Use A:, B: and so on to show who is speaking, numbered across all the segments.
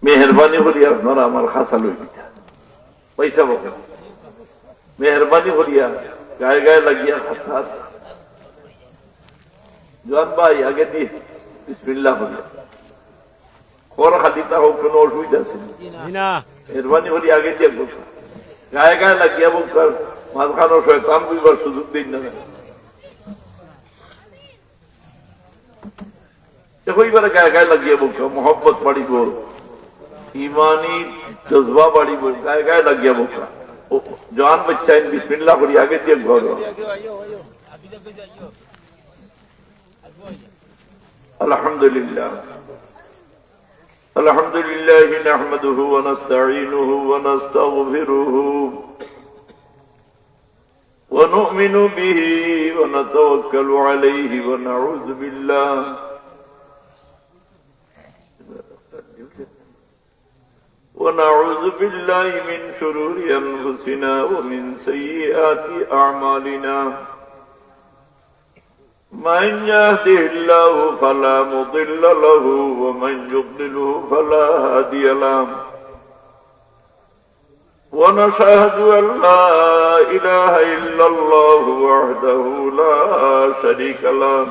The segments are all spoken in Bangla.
A: মেহরবানি করিয়া আপনারা আমার খাসা লই দিতা পয়সা বকেন মেহরবানি করিয়া গায়ে গায়ে লাগিয়া খাসা জোয়ান ভাই আগে দি বিসমিল্লাহ করিয়া খর খালিতা হোক কোনো অসুবিধা আছে মেহরবানি করিয়া আগে দিয়ে বলছা গায়ে গায়ে লাগিয়া বলকার মাঝখানো শয়তান বুঝবার সুযোগ দিন না দেখো এবারে গায়ে গায়ে লাগিয়ে বলছো মোহব্বত বাড়িব ইমানি জজবা বাড়িব গায়ে গায়ে লাগিয়ে বলছো জান বাচ্চা বিসমিল্লাহ করি আগে দিয়ে ঘর আলহামদুলিল্লাহ আলহামদুলিল্লাহ নাহমাদুহু ওয়া নাস্তাঈনুহু ওয়া নাস্তাগফিরুহু ওয়া নু'মিনু বিহি ওয়া নাতাওয়াক্কালু আলাইহি ওয়া নাউযু বিল্লাহ ونعوذ بالله من شرور أنفسنا ومن سيئات أعمالنا من يهده الله فلا مضل له ومن يضلله فلا هادي له ونشهد أن لا إله إلا الله وحده لا شريك له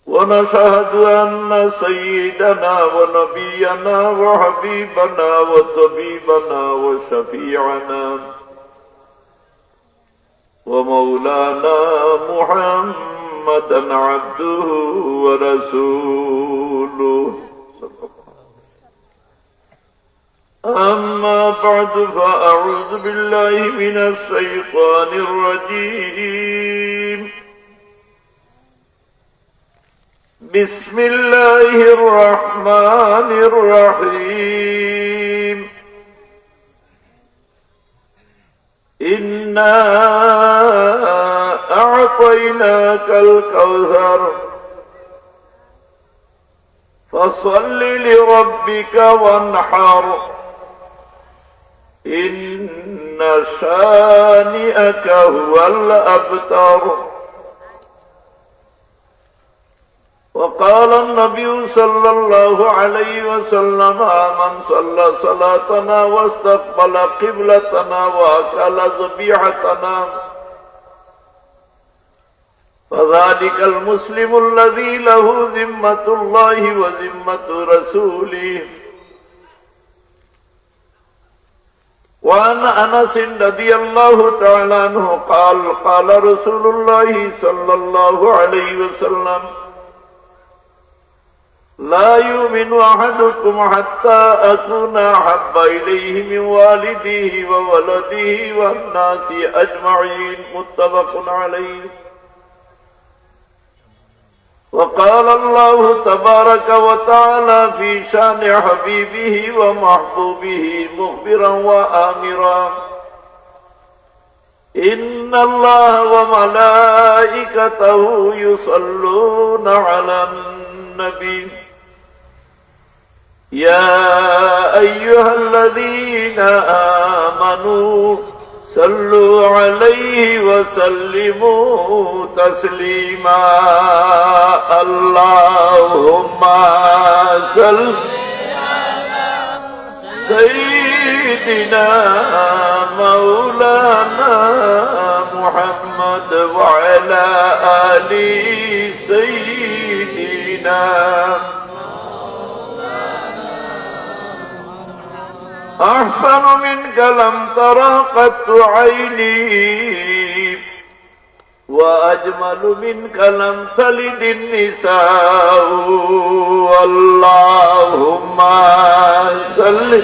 A: ونشهد أن سيدنا ونبينا وحبيبنا وطبيبنا وشفيعنا ومولانا محمدا عبده ورسوله أما بعد فأعوذ بالله من الشيطان الرجيم بسم الله الرحمن الرحيم إنا أعطيناك الكوثر فصل لربك وانحر إن شانئك هو الأبتر وقال النبي صلى الله عليه وسلم من صلى صلاتنا واستقبل قبلتنا وأكل ذبيحتنا فذلك المسلم الذي له ذمة الله وذمة رسوله وعن أنس رضي الله تعالى عنه قال قال رسول الله صلى الله عليه وسلم لا يؤمن أحدكم حتى أكون أحب إليه من والده وولده والناس أجمعين متفق عليه وقال الله تبارك وتعالى في شان حبيبه ومحبوبه مخبرا وآمرا إن الله وملائكته يصلون على النبي يا أيها الذين آمنوا صلوا عليه وسلموا تسليما اللهم صل على سيدنا مولانا محمد وعلى آل سيدنا أحسن منك لم ترى قط عيني وأجمل منك لم تلد النساء اللهم صل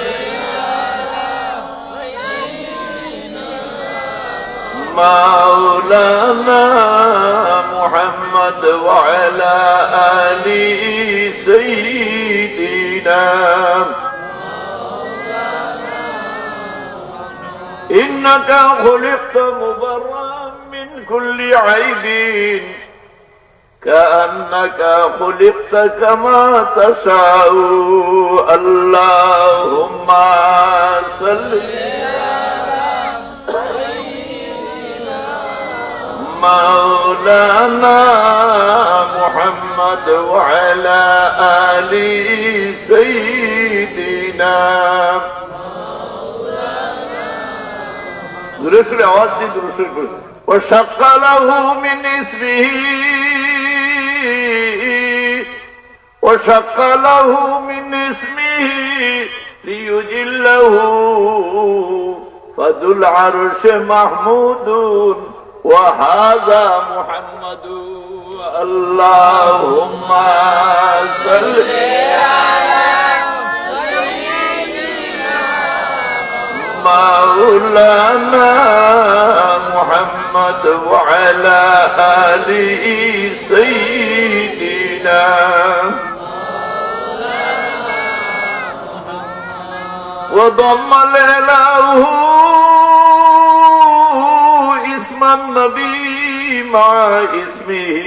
A: مولانا محمد وعلى آل سيدنا إنك خلقت مبرأ من كل عيب كأنك خلقت كما تشاء اللهم صل مولانا محمد وعلى آل سيدنا درسل آواز دی درسل وشق له من اسمه وشق له من اسمه ليجله فذو العرش محمود وهذا محمد اللهم صل على سيدنا مولانا محمد وعلى آل سيدنا وضم له اسم النبي مع اسمه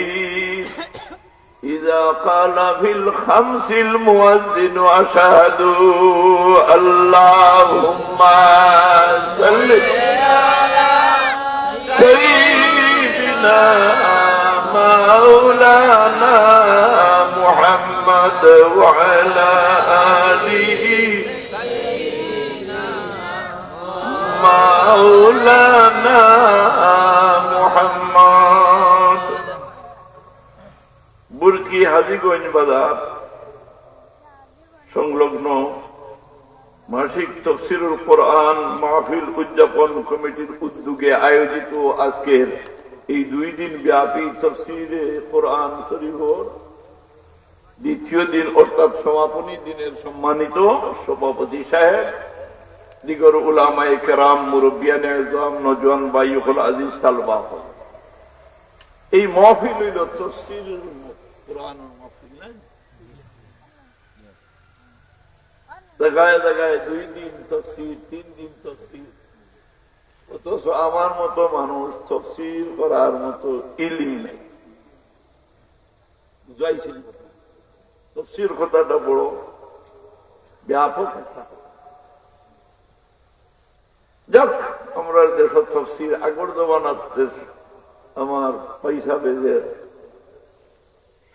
A: إذا قال في الخمس المؤذن أشهد اللهم صل على سيدنا مولانا محمد وعلى آله مولانا محمد বুরকি হাজীগঞ্জ বাজার সংলগ্ন মাসিক তাফসীরুল কোরআন মাহফিল উদযাপন কমিটির উদ্যোগে আয়োজিত আজকের এই 2 দিন ব্যাপী তাফসীরে কোরআন শরীফের দ্বিতীয় দিন অর্থাৎ সমাপনী দিনের সম্মানিত সভাপতি সাহেব, দিগর উলামায়ে কেরাম, মুরব্বিয়ানে আযম, নওজোয়ান ভাইয়ুল আজিজ তালবা, এই মাহফিল হইল তাফসীরুল কোরআনের মাহফিল না। জায়গায় জায়গায় 2 দিন তাফসীর, 3 দিন তাফসীর, অথচ আমার মতো মানুষ তাফসীর করার মতো ইলম নেই। বুঝাইছিল তাফসীর কথাটা বড় ব্যাপক কথা। যাক, আমরা দেশ তাফসীর আগর জমানার দেশ আমার পয়সা বেজে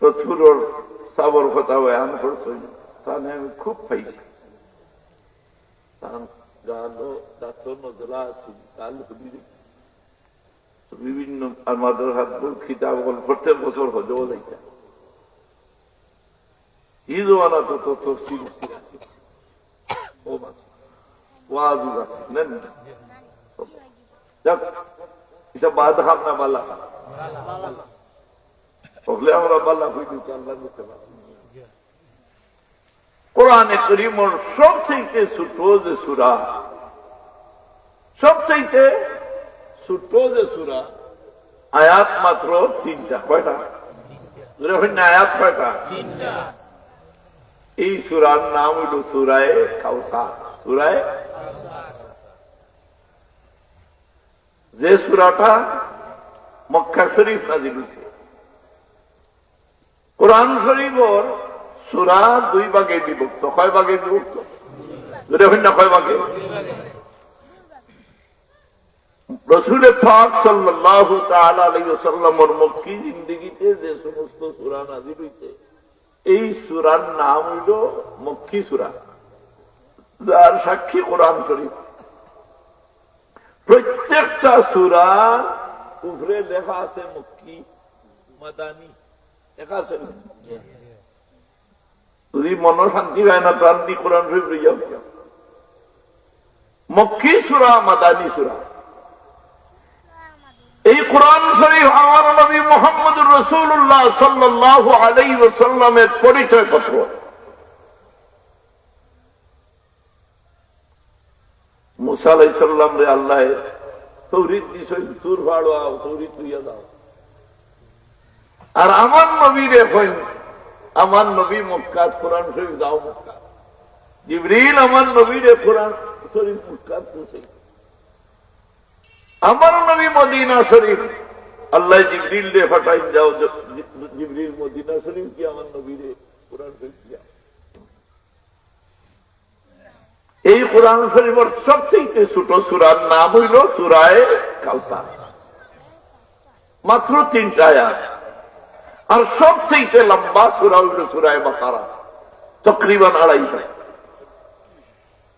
A: সত্তরের সাবর কথা বয়ান করছে, তাহলে আমি খুব পাইছি। বিভিন্ন আমাদের হাত খিতাব প্রত্যেক বছর হজও যাইতা এই জমানা তো তফসির আছে, ওয়াজু আছে, এটা বাদ খাম না বালা হলে আমরা বালা হইতে আল্লাহ দিতে পারি। কোরআনে কারীমের সবথেকে ছোট যে সূরা, সবথেকে ছোট যে সূরা, আয়াত মাত্র 3টা। কয়টা আয়াত? কয়টা? 3টা। এই সূরার নাম হইল সূরায়ে কাউসার। সূরায়ে যে সূরাটা মক্কা শরীফ নাযিল হয়েছে। কোরআন শরীফের সূরা 2 ভাগে বিভক্ত। কয় ভাগে বিভক্ত? কয় ভাগে? রাসূল পাক সাল্লাল্লাহু তাআলা আলাইহি ওয়াসাল্লামের মক্কি জিন্দেগিতে যে সমস্ত সূরা নাযিল হয়েছে, এই সূরার নাম হইল মক্কি সূরা, যার সাক্ষী কোরআন শরীফ। প্রত্যেকটা সূরা উপরে লেখা আছে মক্কি, মাদানী লেখা আছে। যদি মন শান্তি হয় না, প্রাণ দিয়ে কোরআন শরীফ লইয়া মক্কি সূরা, মাদানী সূরা। এই কোরআন শরীফ আমার নবী মুহাম্মদুর রাসূলুল্লাহ সাল্লাল্লাহু আলাইহি ওয়াসাল্লামের পরিচয় পত্র। মুসা আলাইহিস সালাম রে আল্লাহ তাওরীত দিছে, তুর ফাড়ো, তাওরীত লইয়া দাও। আর আমার নবী রে কইন, আমার নবী মক্কাত কোরআন শরীফ দাও মক্কা। জিবরিল আমার নবী রে কোরআন শরীফ মক্কাত পৌঁছে। আমার নবী মদিনা শরীফ, আল্লাহ জিবরিল রে পাঠাই যাও, জিবরিল মদিনা শরীফ কি আমার নবী রে কোরআন শরীফ দিয়া। এই কোরআন শরীফের সবচেয়ে ছোট সূরার নাম হইল সূরায়ে কাউসার। মাত্র 3টা আয়াত। আর সবচেয়ে লম্বা সূরা হইল সূরা বাকারা, তকরিবান 2.5।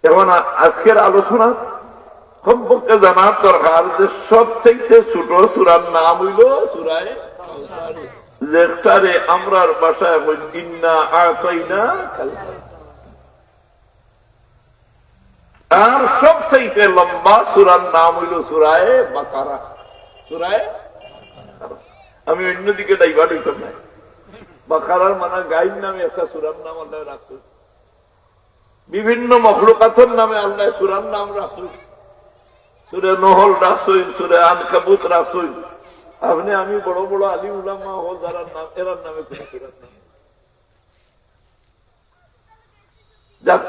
A: এখন আজকের আলোচনা সম্পর্কে জানার দরকার যে সবচেয়ে ছোট সূরার নাম হইল সূরা কাউসার, যেটারে আমরার ভাষায় হইল ইন্না আতাইনা কাউসার। আর সবচেয়ে লম্বা সূরার নাম হইল সূরা বাকারা, সূরা বাকারা। আমি অন্যদিকে ডাইভার্ট হইতাম না। বাকারার মানে গাইর নামে একটা সূরার নাম আল্লাহ রাখছেন, বিভিন্ন মখলুকাতের নামে আল্লাহ সূরার নাম রাখছেন। সূরা নহল রাখছেন, সূরা আনকাবুত রাখছেন। আপনি আমি বড় বড় আলিম উলামা হল যারা নাম, এরার নামে কোন সূরার নাম। যাক,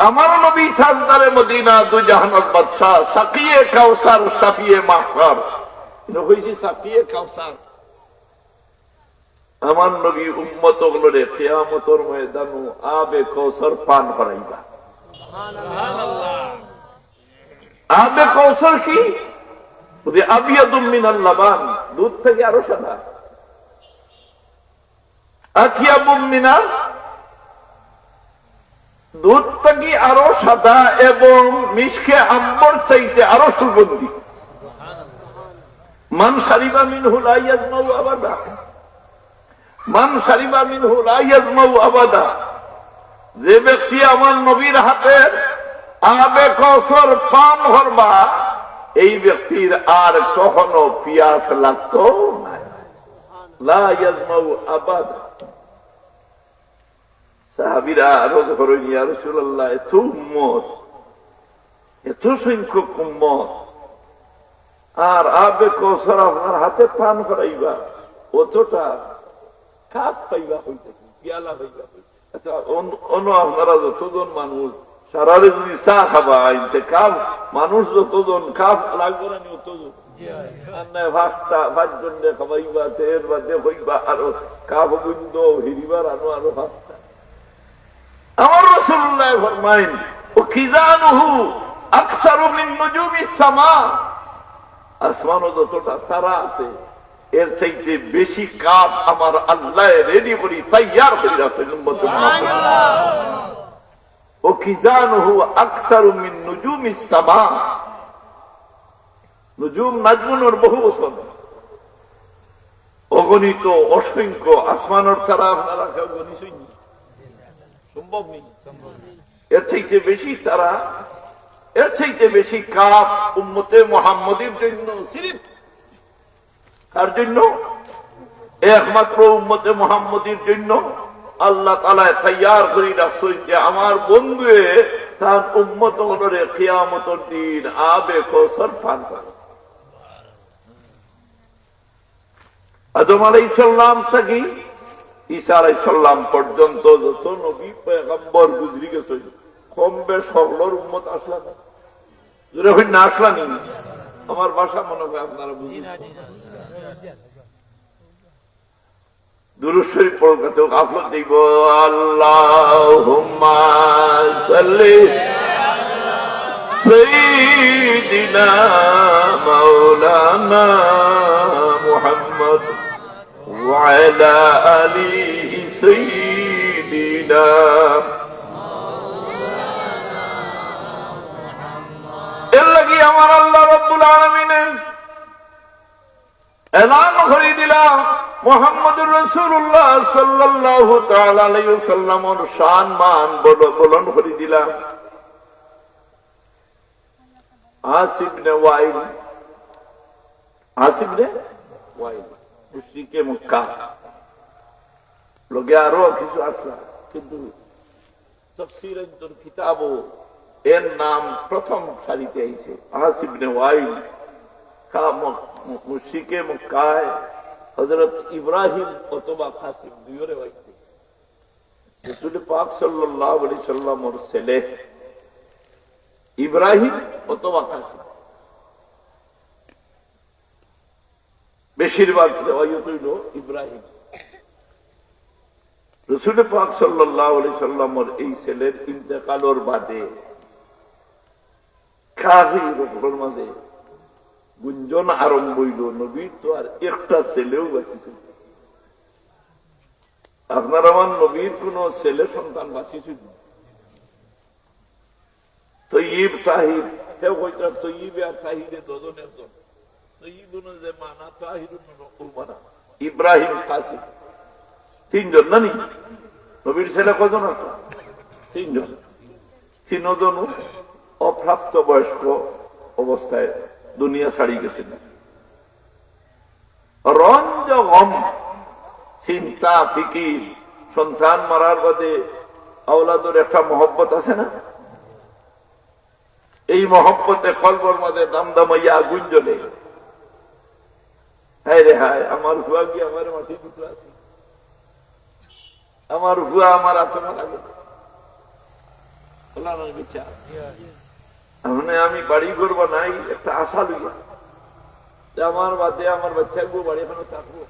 A: আমার নবী তাজদারে মদিনা, দু জাহানের বাদশাহ, সাকিয়ে কাউসার, শাফিয়ে মাহফার। হইছে সাকিয়ে কাউসার। আমার নবী উম্মত গুলোরে কিয়ামতের ময়দানে আবে কাউসার পান করাইবা। আবে কাউসার কি? বুঝি আবিয়াদুম মিনাল লাবান, দুধ থেকে আরো সাদা। আথিয়াবুম মিনাল, দুধ থেকে আরো সাদা এবং মিশকে আম্বর চাইতে আরো সুগন্ধি। মান শারিবা মিনহু লা ইয়াজমাউ আবাদা, মান শারিবা মিনহু লা ইয়াজমাউ আবাদা। যে ব্যক্তি আমার নবীর হাতের আবে কাউসার পান করবা, এই ব্যক্তির আর কখনো পিয়াস লাগতো না। লা ইয়াজমাউ আবাদা। সাহাবীরা রোজ করেন, ইয়া রাসূলুল্লাহ, এত উম্মত, এত সংখ্যক উম্মত, আর আবে কাউসার আপনার হাতে পান করাইবা, অতটা কাপ পাইবা হইতে, পিয়ালা পাইবা হইতে। আচ্ছা, অন্য আপনারা যতজন মানুষ সারারে যদি চা খাবা, আইনতে কাপ মানুষ যতজন, কাপ লাগবে না অতজন। পাঁচজন খাবাইবা, তের বাদে হইবা, আরো কাপ গুন্দ হিরিবার আনো আরো ভাতটা। আমার রাসূলুল্লাহ ফরমাইন, ও খিজানুহু আকসারু মিন নুজুমিস সামা। আসমানে যতটা তারা আছে, এর চাইতে বেশি কাপ আমার আল্লাহ রেডি করি তৈয়ার করে রাখছেন উম্মতে মুহাম্মদ। ও খিজানুহু আকসারু মিন নুজুমিস সামা। নুজুম নাজমুনের বহু বছর, অগণিত অসংখ্য আসমানের তারা আপনারা কেউ গণিছেন, সম্ভব নেই। এর চাইতে বেশি তারা, এর চাইতে বেশি কাপ উম্মতে মুহাম্মদের জন্য, সিরিফ তার জন্য, একমাত্র উম্মতে মুহাম্মদের জন্য আল্লাহ তাআলা তৈয়ার করে রাখছেন যে আমার বন্ধু তার উম্মত হলরে কিয়ামতের দিন আবে কাউসার পান করে। আদম আলাইহিস সালাম থেকে ঈসা আলাইহিস সালাম পর্যন্ত যত নবী পয়গম্বর গুজরি গেছে, কম বেশ সকলের উম্মত আসলা না। জোরে হই না আসলা নি? আমার ভাষা মনে হয় আপনারা বুঝেন। দুরূদ শরীফ পড়তে গাফলত দিব। আল্লাহুম্মা সাল্লি সাইয়্যিদিনা মাওলানা মুহাম্মদ ওয়া আলা আলি সাইয়্যিদিনা। এর লাগি আমার আল্লাহ রাব্বুল আলামিন এলান করে দিলাম মুহাম্মদুর রাসূলুল্লাহ সাল্লাল্লাহু তাআলা আলাইহি ওয়াসাল্লামের শান মান বলন করে দিলাম। আসিব ইবনে ওয়াইল, আসিব ইবনে ওয়াইল মুশরিকে মক্কা, লোকে আরো কিছু আসলা, কিন্তু তাফসীরের কিতাবও এর নাম প্রথম সারিতে আইছে। আসিব ইবনে ওয়াইল মুশরিকে মক্কায় হযরত ইব্রাহিম অথবা কাসিম দুইরে হইতে রাসূল পাক সাল্লাল্লাহু আলাইহি সাল্লামের ছেলে ইব্রাহিম অথবা কাসিম। বেশিরভাগ রিওয়ায়াত হইল ইব্রাহিম। রাসূল পাক সাল্লাল্লাহু আলাইহি সাল্লামের এই ছেলের ইন্তেকালের বাদে কাফিরদের মাঝে গুঞ্জন আরম্ভ হইল, নবীর তো আর একটা ছেলেও বাঁচিয়েছিল। আপনার আমার নবীর কোন ছেলে সন্তান বাঁচিয়েছিল? তৈব তাহির, কেউ কইতার তৈব আর তাহিরে দুজনের জন। তৈবুন যে মানা, তাহিরুন মানা, ইব্রাহিম কাসিম, তিনজন না নি? নবীর ছেলে কজন আছে? তিনজন। তিনজন অপ্রাপ্ত বয়স্ক অবস্থায় দুনিয়া ছাড়ি গেছেন। রঞ্জগম, চিন্তা ফিকির, সন্তান মারার বাদে আওলাদের একটা মহব্বত আছে না? এই মহব্বতে কলবর মাঝে দামদামাইয়া আগুন জ্বলে। হায় রে হায়, আমার ভুয়া কি আমার মাটি দুটো আছে, আমার ভুয়া আমার আত্মা লাগে। আমি বাড়ি করবো নাই, একটা আশা লইয়া যে আমার বাদে আমার বাচ্চা গো বাড়ি এখানে থাকবো,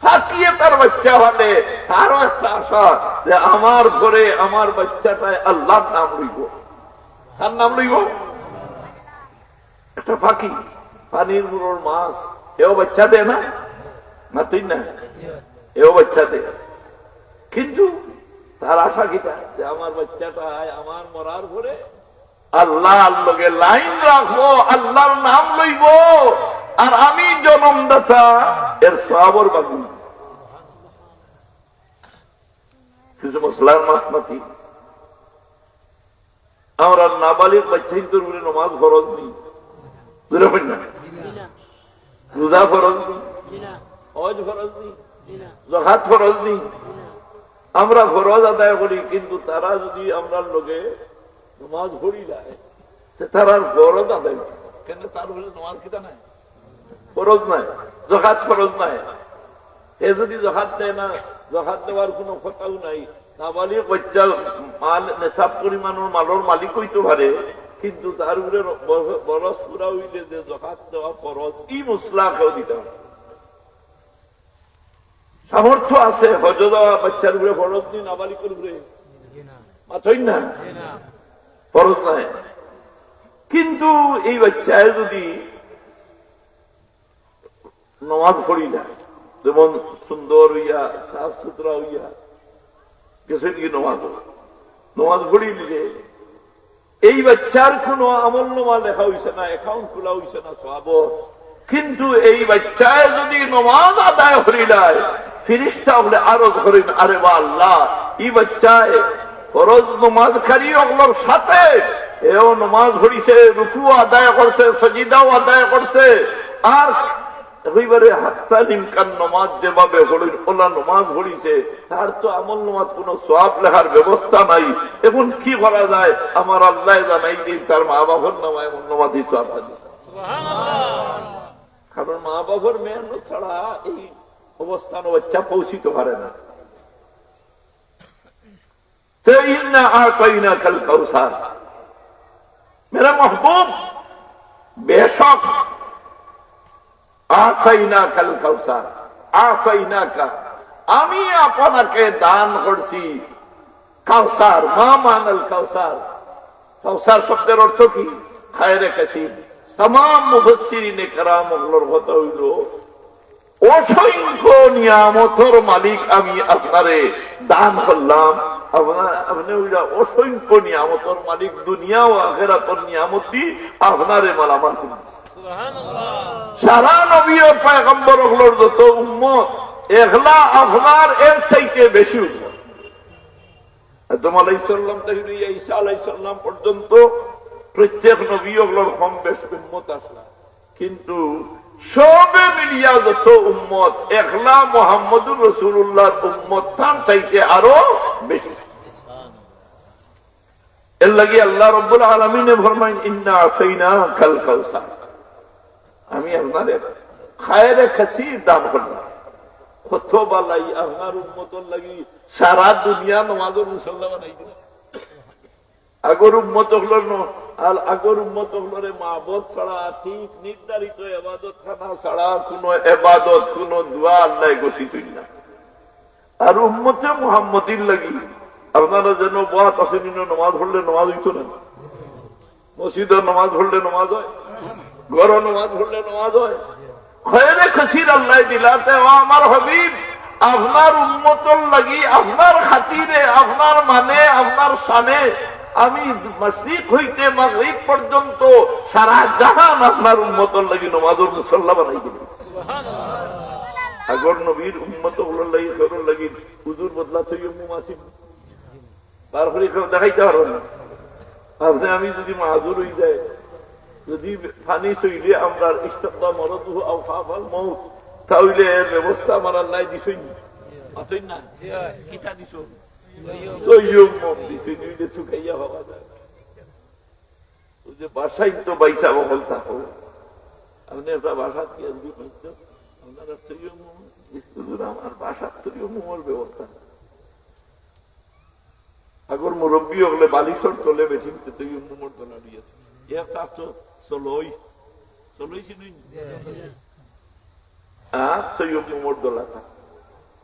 A: থাকিয়ে তার বাচ্চা হলে তারও একটা আশা যে আমার ঘরে আমার বাচ্চাটায় আল্লাহর নাম লইব। তার নাম লইব একটা ফাঁকি, পানির মুড়োর মাছ, এও বাচ্চা দেয় না? না তুই না, এও বাচ্চা দেয়। কিন্তু তার আশা কিটা যে আমার বাচ্চাটা আমার মরার পরে আল্লাহর লগে লাইন রাখবো, আল্লাহর নাম লইব, আর আমি জন্মদাতা এর সওয়াবের বাগি। কিছু মশলার মাথমাতি আমরা নাবালিগ বাচ্চা হিন্দুর বলে নমাজ ফরজ নেই, না রোজা ফরজ নেই, হজ ফরজ নেই, যাকাত ফরজ নেই। আমরা ফরজ আদায় করি, কিন্তু তারা যদি আমরা লোকে নমাজ পড়ি যায় তারা ফরজ আদায় কেন? তার বলে নমাজ কিতা নাই, ফরজ নাই, যাকাত ফরজ নাই। এ যদি যাকাত দেয় না, যাকাত দেওয়ার কোন কথাও নাই। নাবালিগ বাচ্চা মাল নেশাব পরিমাণের মালের মালিক হইতে পারে, কিন্তু তার উপরে বরস পুরা হইলে যে যাকাত দেওয়া ফরজ, ই মুসলা কেউ দিতে হবে। সামর্থ্য আছে হজ দেওয়া বাচ্চার উপরে ফরজ নেই, নাবালিকের উপরে মাথই না, ফরজ নাই। কিন্তু এই বাচ্চায় যদি নমাজ পড়ি না, যেমন সুন্দর হইয়া সাফ সুতরা হইয়া গেছে কি নমাজ পড়ি নিজে, এই বাচ্চার কোন আমল নামা লেখা হইছে না, অ্যাকাউন্ট খোলা হইছে না সওয়াব। কিন্তু এই বাচ্চায় যদি নমাজ আদায় করিলায়, ফিরিস্তা বলে আরো করেন, আরে বা আল্লাহ, এই বাচ্চায় ফরজ নমাজকারী ওগুলোর সাথে এও নমাজ পড়িছে, রুকু আদায় করছে, সজিদাও আদায় করছে, আর একেবারে হাত্তালিম কান নমাজ যেভাবে ওলা নমাজ পড়িছে, তার তো আমল নমাজ কোন সওয়াব লেখার ব্যবস্থা নাই। এখন কি করা যায়? আমার আল্লাহ জানাই দিন তার মা বাবার নামে এমন নমাজই সওয়াব আছে। কারণ মা বাবার মেহনত ছাড়া এই অবস্থান বাচ্চা পৌঁছিতে পারে না। মেরা महबूब बेशक আতাইনা কাল কাউসার, আতাইনা কা, আমি আপনাকে দান করছি কাউসার। মা মানাল কাউসার, কাউসার শব্দের অর্থ কি? খায়রে কাসির। তাম মুফাসসিরিনে কেরাম ওগুলোর কথা হইল অসংখ্য নিয়ামতের মালিক আমি আপনারে দান করলাম। আপনি অসংখ্য নিয়ামতের মালিক, দুনিয়া ও আখিরাতের নিয়ামত দিয়ে আপনারে মালামাল করলেন। সারা নবী ও পয়গম্বর ওগুলোর যত উম্মত, এগুলা আপনার এর চাইতে বেশি উম্মত। আদম আলাইহিস সালাম থেকে ঈসা আলাইহিস সালাম পর্যন্ত প্রত্যেক নবী ওগুলোর কম বেশ উম্মত আসলা, কিন্তু সবে মিলিয়া যত উম্মত, একলা মুহাম্মদুর রাসূলুল্লাহর উম্মত তার চাইতে আরো বেশি। এর লাগি আল্লাহ রাব্বুল আলামিন ফরমাইন, ইন্না আতাইনাকাল কাউসার, আমি আপনাদের খায়রে কাসীর দান করলাম। কত বালাই আপনার উম্মতের লাগি সারা দুনিয়া নামাজের মুসল্লা বানাই দিল। আগর উম্মত হলো আগর উম্মত হলরে মাবুদ ছাড়া, ঠিক নির্ধারিত ইবাদত খানা ছাড়া কোন ইবাদত, কোন দোয়া আল্লাহ ঘোষিত না। আর উম্মতে মুহাম্মদির লাগি আপনারা যেন বাত আসেন, নামাজ পড়লে নামাজ হইতো না, মসজিদের নামাজ পড়লে নামাজ হয়, ঘর নামাজ পড়লে নামাজ হয় খয়রে খুশির আল্লাহ দিলাতে ও আমার হাবিব আপনার উম্মতর লাগি আপনার খাতিরে আপনার মানে আপনার শানে আমি মাশরিক হইতে মাগরিব পর্যন্ত সারা জাহান আপনার উম্মতর লাগি নামাজের মুসল্লা বানাই দিল আগর নবীর উম্মত গুলোর লাগি সরল লাগি হুজুর বদলা তৈয়ম আসিম তারপরে কেউ দেখাইতে পারো না আপনি আমি যদি মাহুর হয়ে যায় যদি ফানি শৈলে আমরা ইস্তফা মরদ আল মৌত তাহলে এর ব্যবস্থা আমার আল্লাহ দিছই না কিতা দিছ চুকাইয়া হওয়া যায় ওই যে বাসাই তো বাইসা বকল থাকো আপনি একটা বাসা কি আসবি আপনার আমার বাসার তৈয়মের ব্যবস্থা আগর মুরব্বী হলে বালিশর তলে বেঠিনতে তৈয়মের দোলা দিয়েছে চলই চিনি তৈয়মের দোলা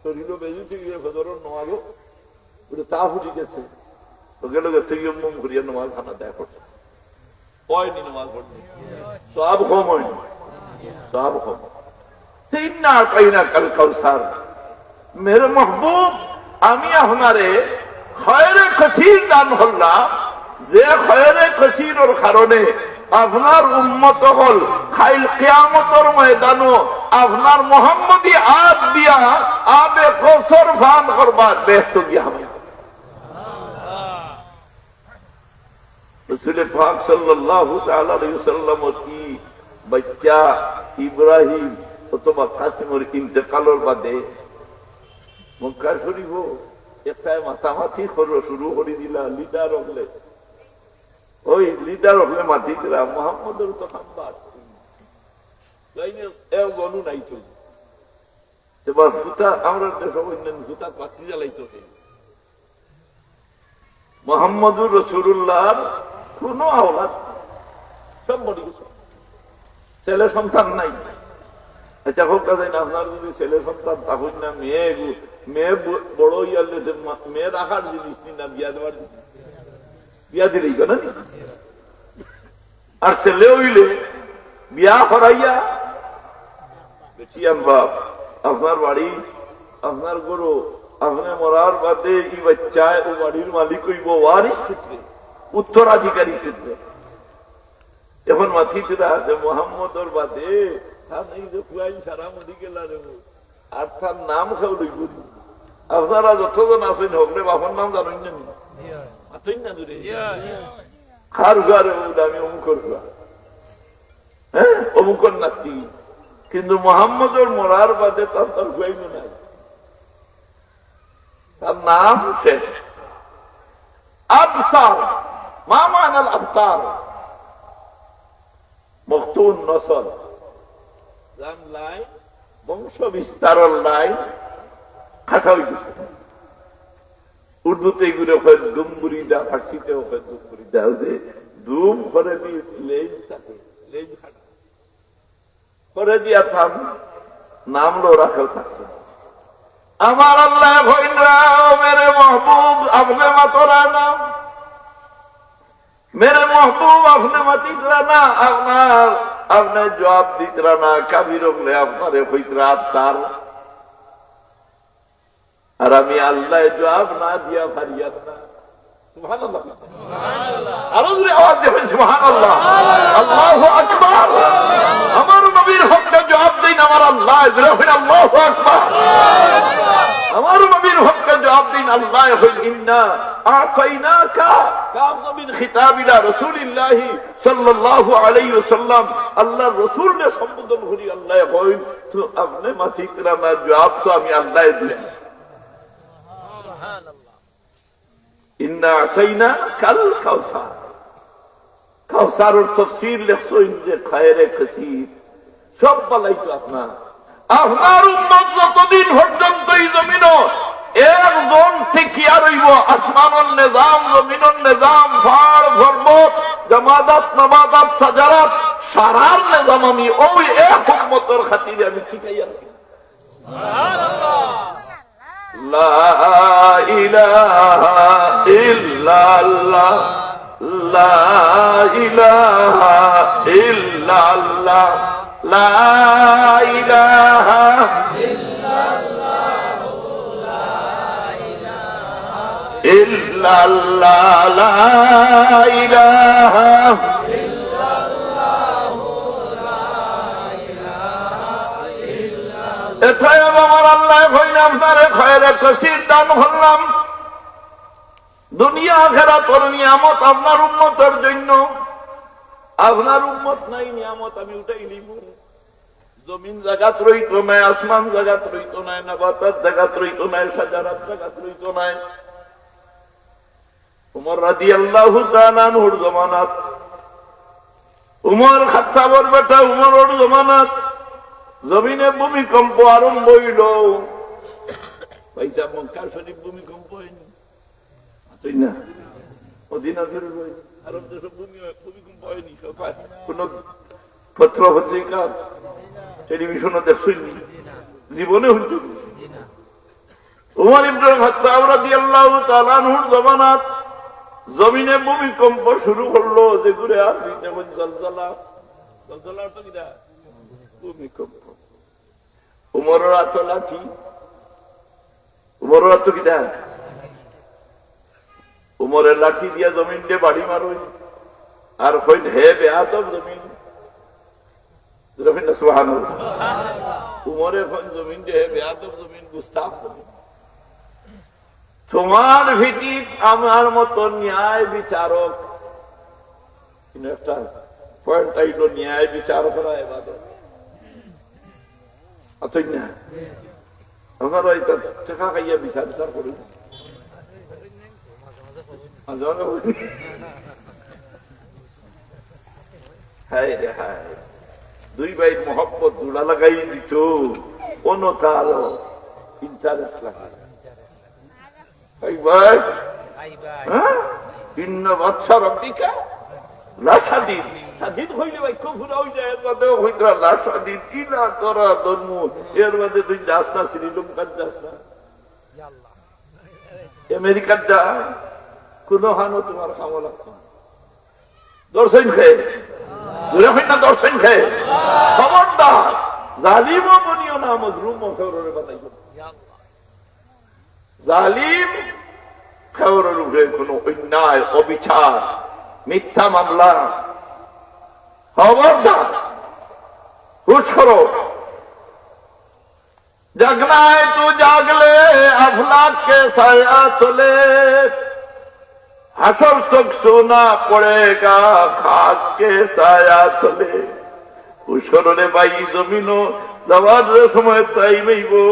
A: শরীর বেজুতে গিয়ে ভেতরের নোয়ালো ওটা তা ফুটে গেছে লগে লগে তৈয়ম ঘুরিয়ে নমাজ খানা দেয় করছে হয়নি নমাজ পড়নি সব কম হয়নি সব কম তিন না পাই না কাল কাউসার মেরে মহবুব আমি আপনারে খয়রে কসির দান হল্লাম যে খয়রে কসিরের কারণে আপনার উম্মত হল খাইল কিয়ামতের ময়দানো আপনার মোহাম্মদী আদ দিয়া আবে কসর ফান করবার ব্যস্ত গিয়া আমি रसूल पाक सल्लल्लाहु ताला अलैहि वसल्लम की बच्चा इब्राहिम অথবা কাসিমের ইন্তেকালের বাদে মক্কা শরীফ একটা মাতামাতি শুরু করে দিলা লিডার হলে ওই লিডার হলে মাটি দিলা মোহাম্মদের তো খাম্বার গনু নাই তো এবার ফুটা আমরা দেশ ফুটা পাতি জ্বালাইতো মোহাম্মদুর রসুল্লাহর কোন আওলাদ সব মরে গেছে ছেলে সন্তান নাই আচ্ছা হোক কাজ না আপনার যদি ছেলে সন্তান থাকুন না মেয়ে বড় ইয়ালে মেয়ে রাখার জিনিস না বিয়া দেওয়ার জিনিস বিয়া দিলেই কেন আর ছেলে হইলে বিয়া করাইয়া বেটি আনবাব আপনার বাড়ি আপনার গরু আপনি মরার বাদে ই বাচ্চায় ও বাড়ির মালিক হইব ওয়ারিস সূত্রে উত্তরাধিকারী সূত্রে এখন মাথিতরা যে মোহাম্মদর বাদে সারা মরি গেলা আর তার নাম খাও লইব আপনারা যতজন আছেন হকলে বাবার নাম জানেন না মাতই না দূরে খার ঘরে আমি অমুকর হ্যাঁ অমুকর নাতি কিন্তু মোহাম্মদর মরার বাদে তার তার হুয়াইন নাই তার নাম শেষ আবতার মা মানাল আবতার মখতুন নসল লাইন বংশ বিস্তারের লাইন খাটা হয়ে গেছে উর্দুতে এগুলো হয় দুমবুরি দা ফার্সিতে হয় দুমবুরি দা দুম করে দিয়ে লেজ থাকে লেজ খাটা করে দিয়া থাম নাম লো রাখেও থাকতো আমার আল্লাহ হইনরা মেরে महबूब अपने मतरा ना मेरे महबूब अपने मतितरा ना अपने जवाब दीतरा ना कभी रोकले अपने हইতরা তার আর আমি আল্লাহ জবাব না দিয়া ফারিয়াদ না সুবহানাল্লাহ সুবহানাল্লাহ আরো জোরে আওয়াজ দেবেন সুবহানাল্লাহ আল্লাহু আকবার আমার নবীর হকটা জবাব দেন আমার আল্লাহ জোরে বলেন আল্লাহু আকবার আমার নবীর হকটা জবাব দিন আল্লাহ হইল ইন্না আতাইনাকা কাম মিন খিতাব ইলা রাসূলিল্লাহ সাল্লাল্লাহু আলাইহি ওয়াসাল্লাম আল্লাহর রাসূলকে সম্বোধন করি আল্লাহ কই তো আপনি মাটি করা জবাব তো আমি আল্লাহ দিই সুবহানাল্লাহ ইন্না আতাইনাকাল কাউসার কাউসারের তাফসীর লেখছেন যে খায়রে কাসীর সব বলাইতো আপনার আপনার উম্মত যতদিন পর্যন্ত এই জমিন একজন টিকিয়া রইব আসমানের নিজাম জমিনের নিজাম পাহাড় পর্বত জামাদাত নাবাদাত সাজারাত সারার নিজাম আমি ওই এক উম্মতের খাতিরে আমি টিকাইয়া রাখি সুবহানাল্লাহ লা ইলাহা ইল্লাল্লাহ লা ইলাহা ইল্লাল্লাহ লা ইলাহা ইল্লাল্লাহ লা ইলাহা এথায় আমার আল্লাহ কইন আপনারে খয়রে কসির দান করলাম দুনিয়া আখিরাতের নিয়ামত আপনার উম্মতের জন্য আপনার উম্মত নাই নিয়ামত আমি উঠাই নিব জমিন জায়গাত রইতো নাই আসমান জায়গাত রইতো নাই নাবাতাত জায়গাত রইতো নাই সাজারাত জায়গাত রইতো নাই উমর রাদিয়াল্লাহু তাআলা আনহুর জামানাত উমর খাত্তাবর বেটা উমরের জামানাত জমিনে ভূমিকম্প আরম্ভ হইল পয়সা মক্কা শরীফ ভূমিকম্প হয়নি তাই না মদিনা শরীফ হয়নি আরব দেশে ভূমিকম্প হয়নি কোন পত্র পত্রিকা টেলিভিশনও দেখছেননি জীবনে হইত উমর ইবনে খাত্তাব রাদিয়াল্লাহু তাআলা আনহুর জামানাত জমিনে ভূমিকম্প শুরু করলো যে ঘুরে আর যেমন জলজলা জলজলা তো কিনা ভূমিকম্প উমরের হাত লাঠি উমরের হাত কিনা উমরের লাঠি দিয়া জমিন দিয়ে বাড়ি মারো আর কইন হে বেয়াদব জমিন সুবহানাল্লাহ উমরে কোন জমিন দিয়ে হে বেয়াদব জমিন গুস্তাখ তোমার ভিত্তিক আমার মতো ন্যায় বিচারক একটা পয়েন্ট আইলো ন্যায় বিচার করা ইবাদত আতই না আমরা এটা টাকা খাইয়া বিচার বিচার করি হায় রে হায় দুই ভাই মহব্বত জোড়া লাগাই দিত অনতার ইন্টারেস্ট লাগা আমেরিকার যা কোন হানো তোমার খাওয়া লাগতো দর্শন খেয়ে দর্শন খেয়ে খবরদার জালিমও বনিও না মজলুমও খেয়ে বাতাইব জালিম খেওরের উপরে কোন অন্যায় অবিচার মিথ্যা মামলা খবরদার হুশ করো जगना है तू जागले अफलाक के साया तले हशर तक सोना पड़ेगा खाक के साया तले उशरे भाई जमीनो दवार समय ताई नहीं वो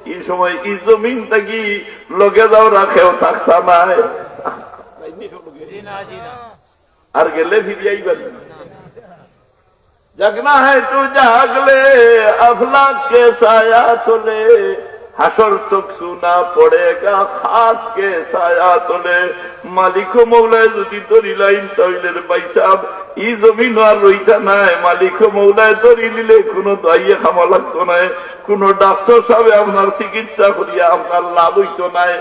A: এই সময় এই জমিন থাকি লগে যাও রাখেও থাকতা নাই আর গেলে ফিরিয়াই বাড়ি जगना है तू जागले अफलाक के साया तले हशर तक सुना पड़ेगा खाक के साया तले मालिक मौलाय যদি ধরি লাইন তাইলে ভাই সাহেব এই জমিন আর রইতা নাই মালিক মৌলায় ধরি নিলে কোনো দাইয়ে খামা লাগতো নাই কোন ডাক্তার সাহেব আপনার চিকিৎসা করিয়া আপনার লাভ হইতো নাই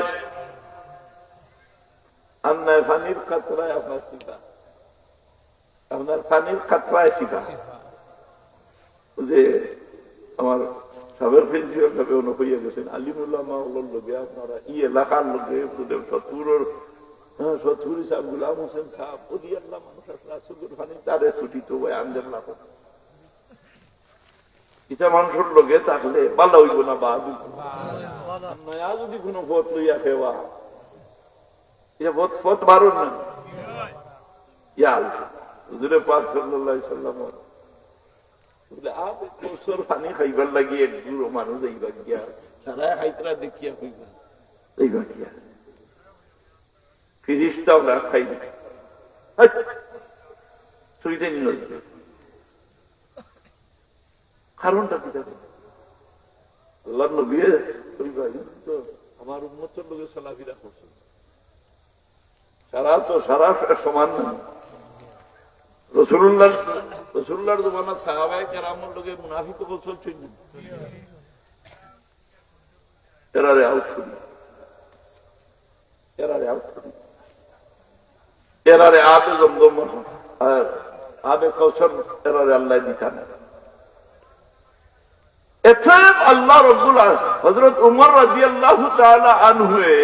A: আপনার পানির কাতরায় আপনার শিখা আপনার পানির কাতরায় শিখা যে আমার সাবের প্রিন্সিপাল সাহেব অন্য হইয়া গেছেন আলিমুল্লাহ মাওলার লোকে আপনারা ই এলাকার লোকে সত্তরের সত্তরি সাহেব গুলাম হোসেন সাহেব ওদি আল্লাহ মানুষ সুন্দর পানি তারে ছুটি তো ভাই আমদের লাভ এটা মানুষের লোকে থাকলে ভালো হইব না বা নয়া যদি কোনো পথ লইয়া খেওয়া এটা পথ বারণ না ইয়াল হুজুরে পাক সাল্লাল্লাহু আলাইহি সাল্লাম পানি খাইবার লাগি এক দূর মানুষ এইবা গিয়া সারা খাইতরা দেখিয়া হইবা এইবা গিয়া ফিরিস্তাও না খাইবে কারণটা কি দেখো আল্লাহ নবী আমার উম্মতের লোকের চলাফেরা করছে সারা সমান না রসুল্লাহর জমানাত সাহাবায়ে কেরামের লোকে মুনাফিক বছর চলছে এরারে আউট করি এরারে আবে জমজম আর আবে কৌশল এরারে আল্লাহ দিতেন। এতে আল্লাহ রব্বুল হযরত উমর রাদিয়াল্লাহু তাআলা আনহুয়ে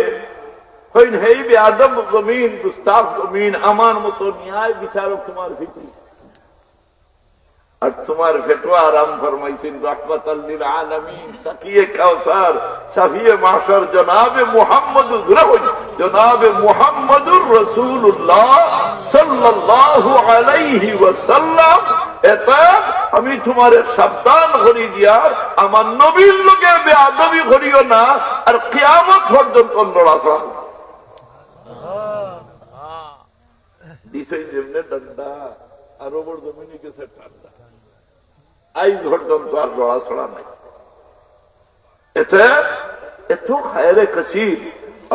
A: কইন হেই বেয়াদব জমিন গুস্তাখ জমিন আমার মতো ন্যায় বিচারক তোমার ভিতরে আর তোমার ফতোয়া আরাম ফরমাইছেন রাহমাতাল লিল আলামিন সাকিয়ে কাউসার শাফিয়ে মাহশর জনাবে মুহাম্মদ জনাবে মুহাম্মদুর রাসূলুল্লাহ সাল্লাল্লাহু আলাইহি ওয়াসাল্লাম। এটা আমি তোমার সাবধান করি দিয়া আমার নবীর লোকে বেয়াদবি করিও না আর কিয়ামত পর্যন্ত লড়াচড়া দিছে যেমনে ডান্ডা আর ওপর জমিনে গেছে ঠান্ডা আইজ পর্যন্ত আর লড়াচড়া নাই। এটা এত খায়রে কাসির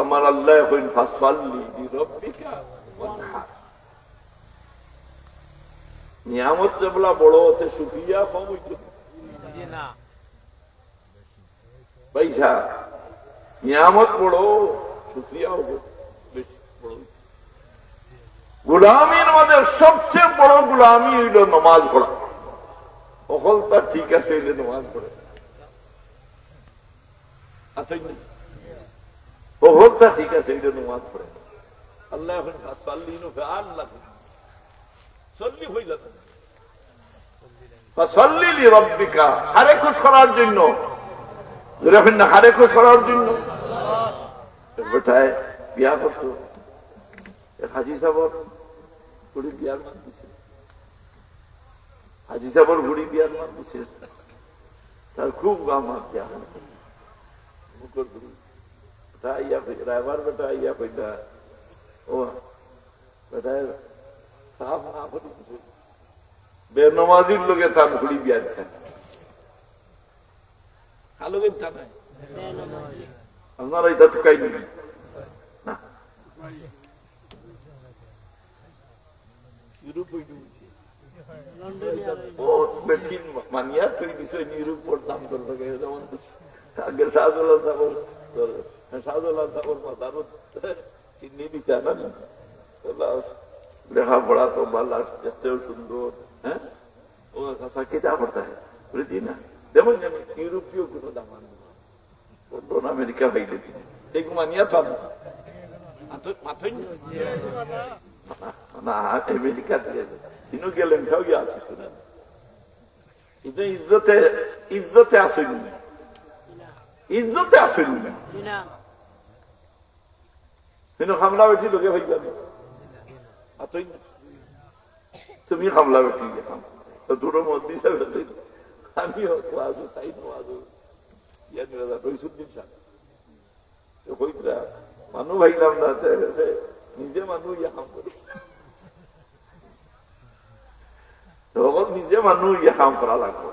A: আমার আল্লাহ কইন ফাসাল্লি লিরাব্বিকা ওয়ানহার। নিয়ামত যেগুলা বড় হতে সুফিয়া কম হইতো না পয়সা নিয়ামত বড় সুফিয়া বেশি বড়। গুলামীর মধ্যে সবচেয়ে বড় গুলামী হইল নমাজ পড়া। অকলতা ঠিক আছে হইলে নমাজ পড়ে অকলতা ঠিক আছে হইলে নমাজ পড়ে। আল্লাহ এখন আল্লাহ সল্লি হইল সল্লি লিরাব্বিকা হারে খুশ করার জন্য হারে খুশ করার জন্য বেটায় বিয়া করতো হাজি সাহর বুড়ি বিয়ার মান দিছে হাজি সাহর বুড়ি বিয়ার মান দিছে তার খুব গাম বিয়া রায়বার বেটা ইয়া কইটা ও বেটায় সাহাব না করি বেনমাজির লোকে তার ঘুড়ি বিয়া দিচ্ছেন খালোকের তা নাই আপনারা এটা তো কাই নেই না মানিয়া তুই বিষয় নিরূপ পড়তাম করবে যেমন আগে শাহজুল্লাহ সাগর মাতারত চিনি দিচ্ছে না লেখাপড়া তো ভালো দেখতেও সুন্দর। হ্যাঁ ও কাছা কেটা করতে হয় বুঝলি না যেমন ইউরোপীয় কোনো দামান লন্ডন আমেরিকা হইলে এই মানিয়া পাব মাথই না আমেরিকা তিনও গেলেন খাও গিয়ে আছে ইজ্জতে ইজ্জতে আসেন ইজ্জতে আসেন কিন্তু হামলা বেঠি লোকে ভাই যাবে তুমি হামলা বেঠি দূর মধ্যে আমি তাই মানুষ ভাইলাম না নিজে মানুষ ইয়া কাম করে নিজে মানুষ ইয়া কাম করা লাগবে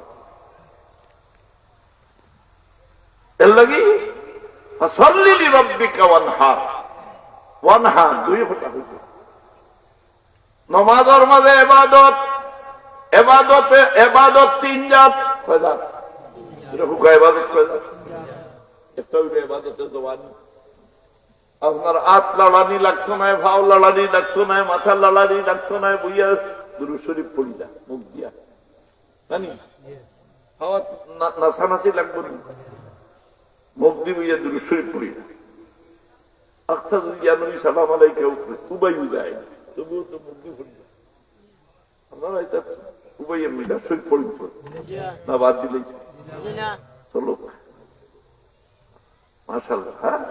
A: এর লাগি ফাসাল্লি লিরাব্বিকা ওয়ানহার ওয়ানহার দুই কথা হইছে নমাজের মাঝে ইবাদত এবাদতে এবাদত তিন জাত কয় জাত হুকা ইবাদত কয় জাত একটা হইল ইবাদতে জবানি আপনার হাত লড়ানি লাগতো না ভাও লড়ানি লাগতো না মাথা লড়ানি লাগতো না বুঝিয়া দুরূদ শরীফ পড়ি না মুখ দিয়া জানি হাওয়া নাচানাচি লাগবো না মুখ দিয়ে বুঝিয়া দুরূদ শরীফ পড়ি না আচ্ছা যদি জানি সালাম আলাইকুম উবাইও যায় তবুও তো মুখ দিয়ে পড়ি না আপনারা এটা উবাই এমনিটা শরীফ পড়ি না বাদ দিলেই চলো মাশাআল্লাহ। হ্যাঁ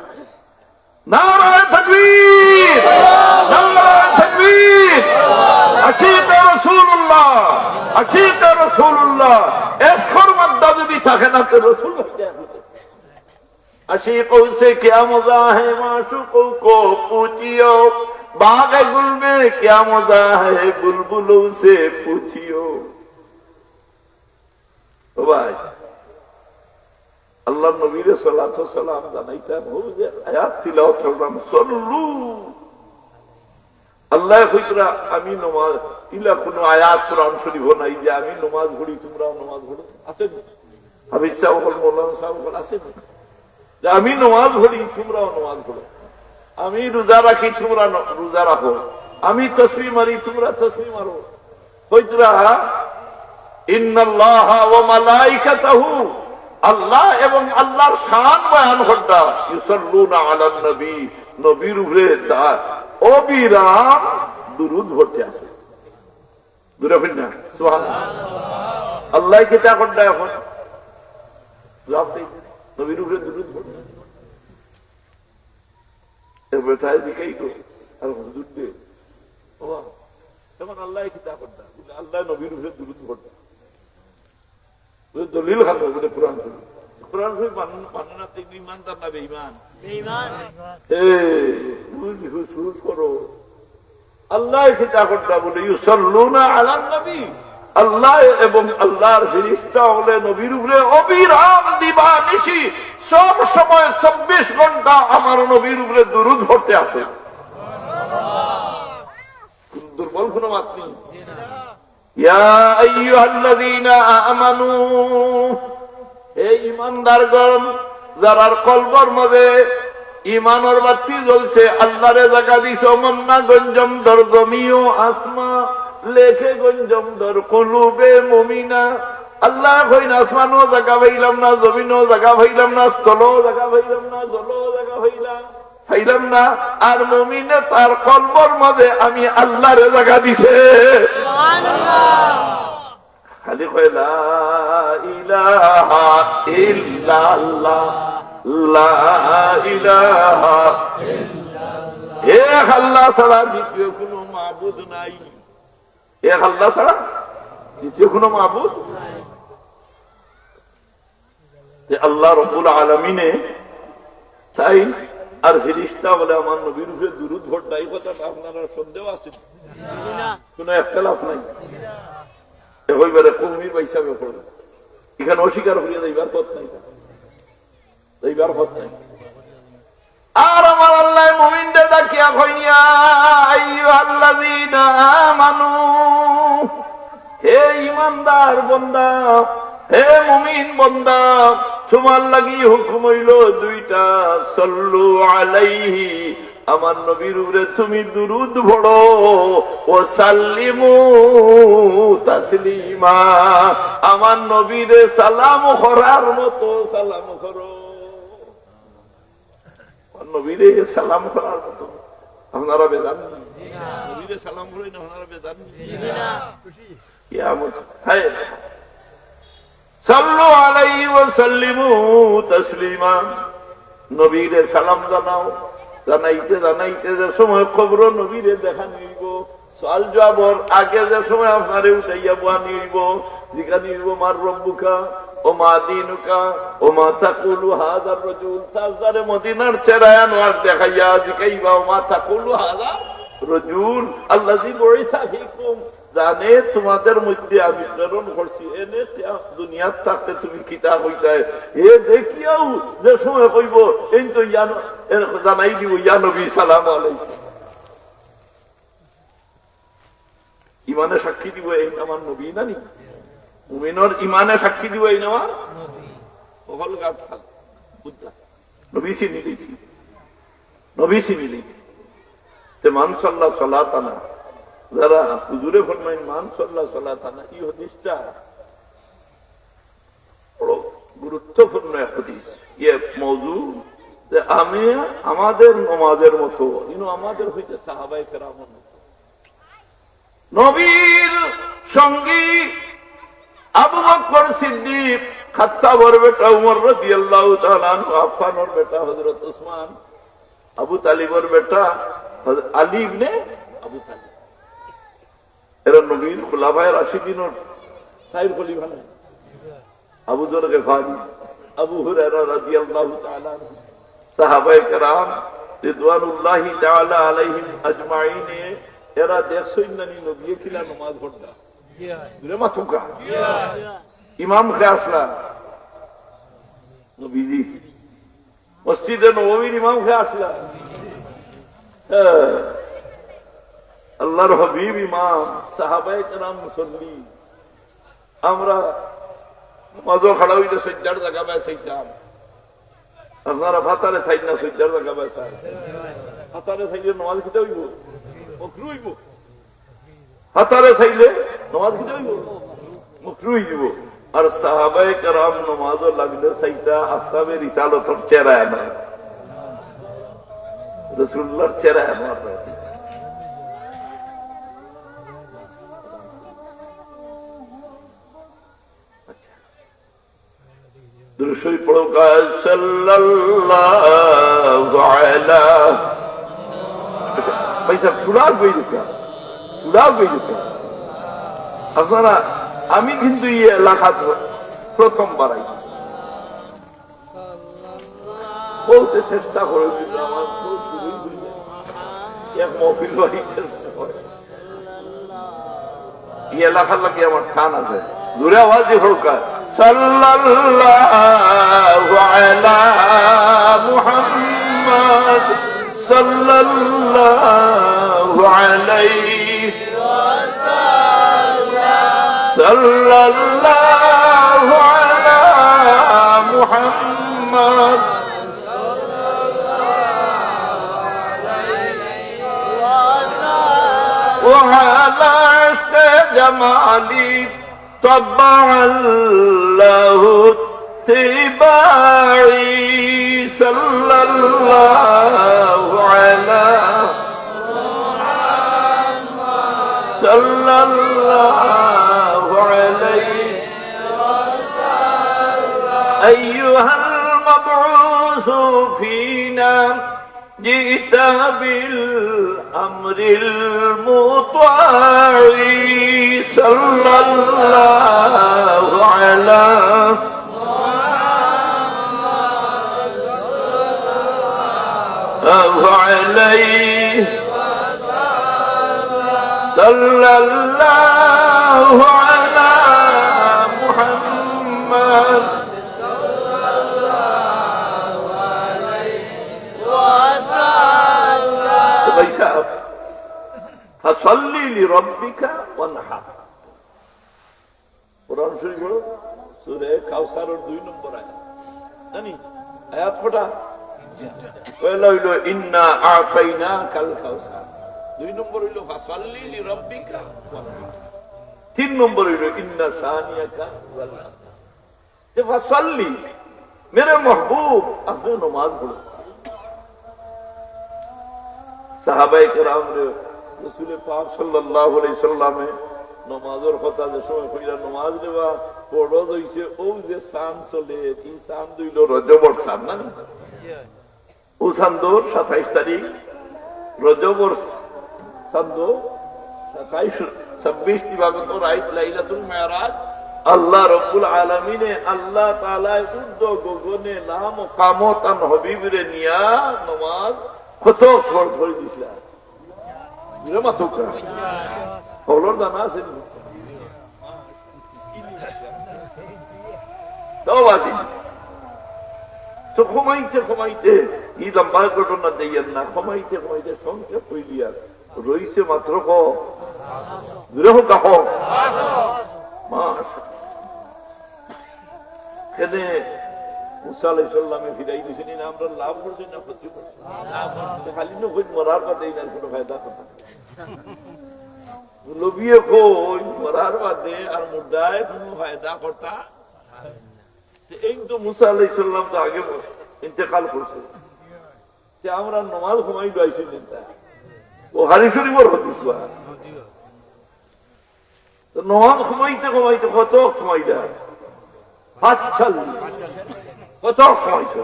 A: নারায়ে তাকবীর নারায়ে তাকবীর আশিকে রাসূলুল্লাহ আশিকে রাসূলুল্লাহ এসখর মদ্দা যদি থাকে না তো রাসূল আশিকোं से क्या मजा है माशूकों को पूछियो बाग गुल में क्या मजा है बुलबुलों से पूछियो। तो भाई আল্লাহ নবীর সাল্লাল্লাহু আলাইহি সাল্লাম জানাইতেন হুজে আয়াত তিলাওয়াত করলাম সল্লু আল্লাহ কইরা আমি নামাজ ইলা কোন আয়াত কোরআন শরীফ নাই যে আমি নামাজ পড়ি তোমরাও নামাজ পড়ো আছে হাবিব সাহেব মাওলানা সাহেব আছে যে আমি নামাজ পড়ি তোমরাও নামাজ পড়ো আমি রোজা রাখি তোমরা রোজা রাখো আমি তসবিহ মারি, তোমরা তসবিহ মারো। কইতরা ইন্নাল্লাহা ওয়া মালাইকাতাহু, আল্লাহ এবং আল্লাহর শান বয়ান হড্ডা ইউসাল্লুনা আলান নবী, নবীর উপরে অবিরাম দুরূদ পড়তে আছে। দূরে ফির না সুবহানাল্লাহ। আল্লাহ কি তা করডা এখন জবাব দেই, নবীর উপরে দুরূদ পড়তে এ বেটায় দিকেই কো আর হুজুর দে ওয়া তখন আল্লাহ কি তা করডা, আল্লাহ নবীর উপরে দুরূদ পড়তে দলিল খান বলে কোরআন শরীফ। কোরআন শরীফ মানে না তো ইমানদার না বেঈমান? বেঈমান। হুজুর করো আল্লাহ খিতা করতে বলে ইউসাল্লুনা আলান নবী, আল্লাহ এবং আল্লাহর ফেরেশতা হলে নবীর উপরে অবিরাম দিবা নিশি সব সময় 24 ঘন্টা আমার নবীর উপরে দুরূদ পড়তে আছে। দুর্বল কোন মাত নেই। ইয়া আইয়ুহাল্লাযীনা আমানু, হে ঈমানদারগণ, যারার কলবের মধ্যে ঈমানের বাতি জ্বলছে, আল্লাহরে জায়গা দিছো, মন্না গঞ্জম দর জমিও আসমা লেখে গঞ্জম দর কুলুবে মুমিনা। আল্লাহ কইন আসমানও জায়গা পাইলাম না, জমিনও জায়গা পাইলাম না, স্থলও জায়গা পাইলাম না, জলও জায়গা পাইলাম না, আর মুমিনে তার কলবের মধ্যে আমি আল্লাহরে জায়গা দিছে। খালি কয় লা ইলাহা ইল্লাল্লাহ, লা ইলাহা ইল্লাল্লাহ, এক আল্লাহ ছাড়া দ্বিতীয় কোনো মাবুদ নাই, এক আল্লাহ ছাড়া দ্বিতীয় কোনো মাবুদ নাই। আল্লাহ রাব্বুল আলামিনে তাই আর ফেরেশতা বলে আমার নবীর উপরে দুরূদ পড়ে, এই কথাটা আপনারা সন্দেহ আছে না? কোনো ইখতিলাফ নাই। এবারে কওমি পয়সাবে পড়ে এখানে অস্বীকার করিয়া যাইবার পথ নাই, যাইবার পথ নাই। আর আমার আল্লাহ মুমিনদের ডাকিয়া কইয়া আইয়ুহাল্লাযীনা আমানু, হে ঈমানদার বান্দা, হে মুমিন বান্দা, তোমার লাগি হুকুম হইল দুইটা, সাল্লু আলাইহি, আমার নবীর উপরে তুমি দুরূদ পড়ো, ও সাল্লিমু তাসলিমা, আমার নবীরে সালাম করার মতো সালাম করো, নবীরে সালাম করার মতো। আপনারা বেজান নবীরে সালাম করেন, আপনারা বেজান কিয়ামত হায় সাল্লু আলাইহি ওয়া সাল্লিমু তাসলিমা, নবীরে সালাম জানাও। জানাইতে জানাইতে যে সময় খবর নবীরে দেখা নিব, সাল জবাবর আগে যে সময় আপনারে উঠাইয়া বুয়া নিব, জিজ্ঞা নিব মার রব্বুকা ও মা দিনুকা ও মা তাকুলু হাযার রাজুল, তাজদারে মদিনার চেহারা আনোয়ার দেখাইয়া জিগাইবা ও মা তাকুলু হাযার রাজুল আল্লাযী বুইসা ফীকুম, জানে তোমাদের মধ্যে আমি প্রেরণ করছি, এনে দুনিয়ার থাকতে তুমি কিতাব হইতে এ দেখিয়াও যে সময় কইব এই তো জানাই দিব ইয়া নবী সালাম আলাইকুম। ইমানে সাক্ষী দিব এই আমার নবী নানি, মুমিনের ইমানে সাক্ষী দিব এই আমার নবী চিনি দিয়েছি, নবী চিনি দিয়েছি। মান সাল্লাহ সালাতানা, যারা হুজুরে ফরমাইন মান সাল্লাহ সালাতানা, এই হাদিসটা বড় গুরুত্বপূর্ণ এক হাদিস। ইয়ে মওযু যে আমি আমাদের নমাজের মতো, আমাদের হইতে সাহাবায়ে কেরামের মতো নবীর সঙ্গী আবু বকর সিদ্দিক, খাত্তাবের বেটা উমর রাদিয়াল্লাহু তাআলা আনহু, আফফানের বেটা হযরত উসমান, আবু তালিবের বেটা আলী ইবনে আবু তালিব, এরা নবীর খুলাফায়ে রাশিদিনের চার খলিফা না। আবু যর গফারি, আবু হুরায়রা রাদিয়াল্লাহু তাআলা আনহু, সাহাবায়ে কেরাম রিদওয়ানুল্লাহি তাআলা আলাইহিম আজমাইন, এরা দেখছই না নবী কিলা নামাজ পড়তা মাথুকা ইমাম কে আসলা নবীজি মসজিদে নববীর ইমাম কে আসলা, আল্লাহর হাবিব ইমাম, সাহাবায়ে কেরাম মুসল্লি। আমরা নামাজও খাড়া হইতে সজ্জার জায়গা পাইছাম, আপনারা ফাতারে সাইড না সজ্জার জায়গা পাইছা, ফাতারে সাইডে নামাজ খেতে হইব মকরুহ হাতারে চাইলে নামাজ কি হইব মকরুহ হইব আর সাহাবায়ে কেরাম নামাজ লাগলে চাইতা আফতাবে রিসালাতের চেহারা না রাসূলুল্লাহর চেহারা না দুরূদ পড়ো সাল্লাল্লাহু আলা পয়সা চুড়াও গই আপনারা আমি কিন্তু এই এলাকা প্রথম বাড়াই বলতে চেষ্টা করে দিল আমার এক মহফিল বাড়ি চেষ্টা করে এই এলাকার লাগে আমার কান আছে দূরে আওয়াজ দিয়ে হরকার সাল্লাল্লাহু আলা মুহাম্মদ সাল্লাল্লাহু আলাইহি ওয়াসাল্লাম সাল্লাল্লাহু আলা মুহাম্মদ সাল্লাল্লাহু আলাইহি ওয়াসাল্লাম ওয়া আলা জামালি طبع الله اتباعي صلى الله على محمد صلى الله عليه وسلم أيها المبعوث فينا جئت بالأمر المطاع صلى الله على محمد صلى الله عليه وسلم صلى الله على محمد فصلي لربك وانحر কুরআন শরীফ পড়ো সূরা কাউসারের 2 নম্বর আয়াত জানি আয়াত কটা পয়লা হইলো ইন্না আতাইনাকাল কাউসার 2 নম্বর হইলো ফাসাল্লি লিরাব্বিকা ওয়ানহার 3 নম্বর হইলো ইন্না সানিয়াকা ওয়াল আবতার তে ফাসাল্লি মেরে মাহবুব আপনি নামাজ পড়ো সাহাবায়ে কেরাম রাসূল পাক সাল্লাল্লাহু আলাইহি সাল্লামে নামাজের কথা যে সময় কইরা নামাজ দেবা পড়ো হইছে ও যে সান চলে কি সান দুইলো রজবর সান না ও সান্দর 27 তারিখ রজবর সান্দো 27 26 দিবাগত রাত লাইলাতুল মিরাজ আল্লাহ রাব্বুল আলামিনে আল্লাহ তাআলা উদ্দ গগনে নাম কামতান হাবিবরে নিয়া নামাজ কত ফরজ করে দিছিলা দিলে মাতকা ওলর দানা আছে দাওয়াতি তো ঘুমাইতে এই লম্বা ঘটনা দেইয়েন না ঘুমাইতে সংখ্যা কইলিয়া রইছে মাত্র দূরে হোক কাহ কেনে মুসা আলাইহিস সালামে ফিরাই দিছেন না আমরা লাভ করছি না ক্ষতি করছি খালি না কই মরার বাদে এর কোনো ফায়দা কথা লবিয়ে কই মরার বাদে আর মুর্দায় কোনো ফায়দা করতা এই তো মুসা আলাইহিস সালাম তো আগে ইন্তেকাল করছে যে আমরা নামাজ ঘুমাই দাইছি না ও হাদিস শরীফের হাদিস বা তো নামাজ ঘুমাইতে কত ঘুমাইলা 45 কত ঘুমাইছো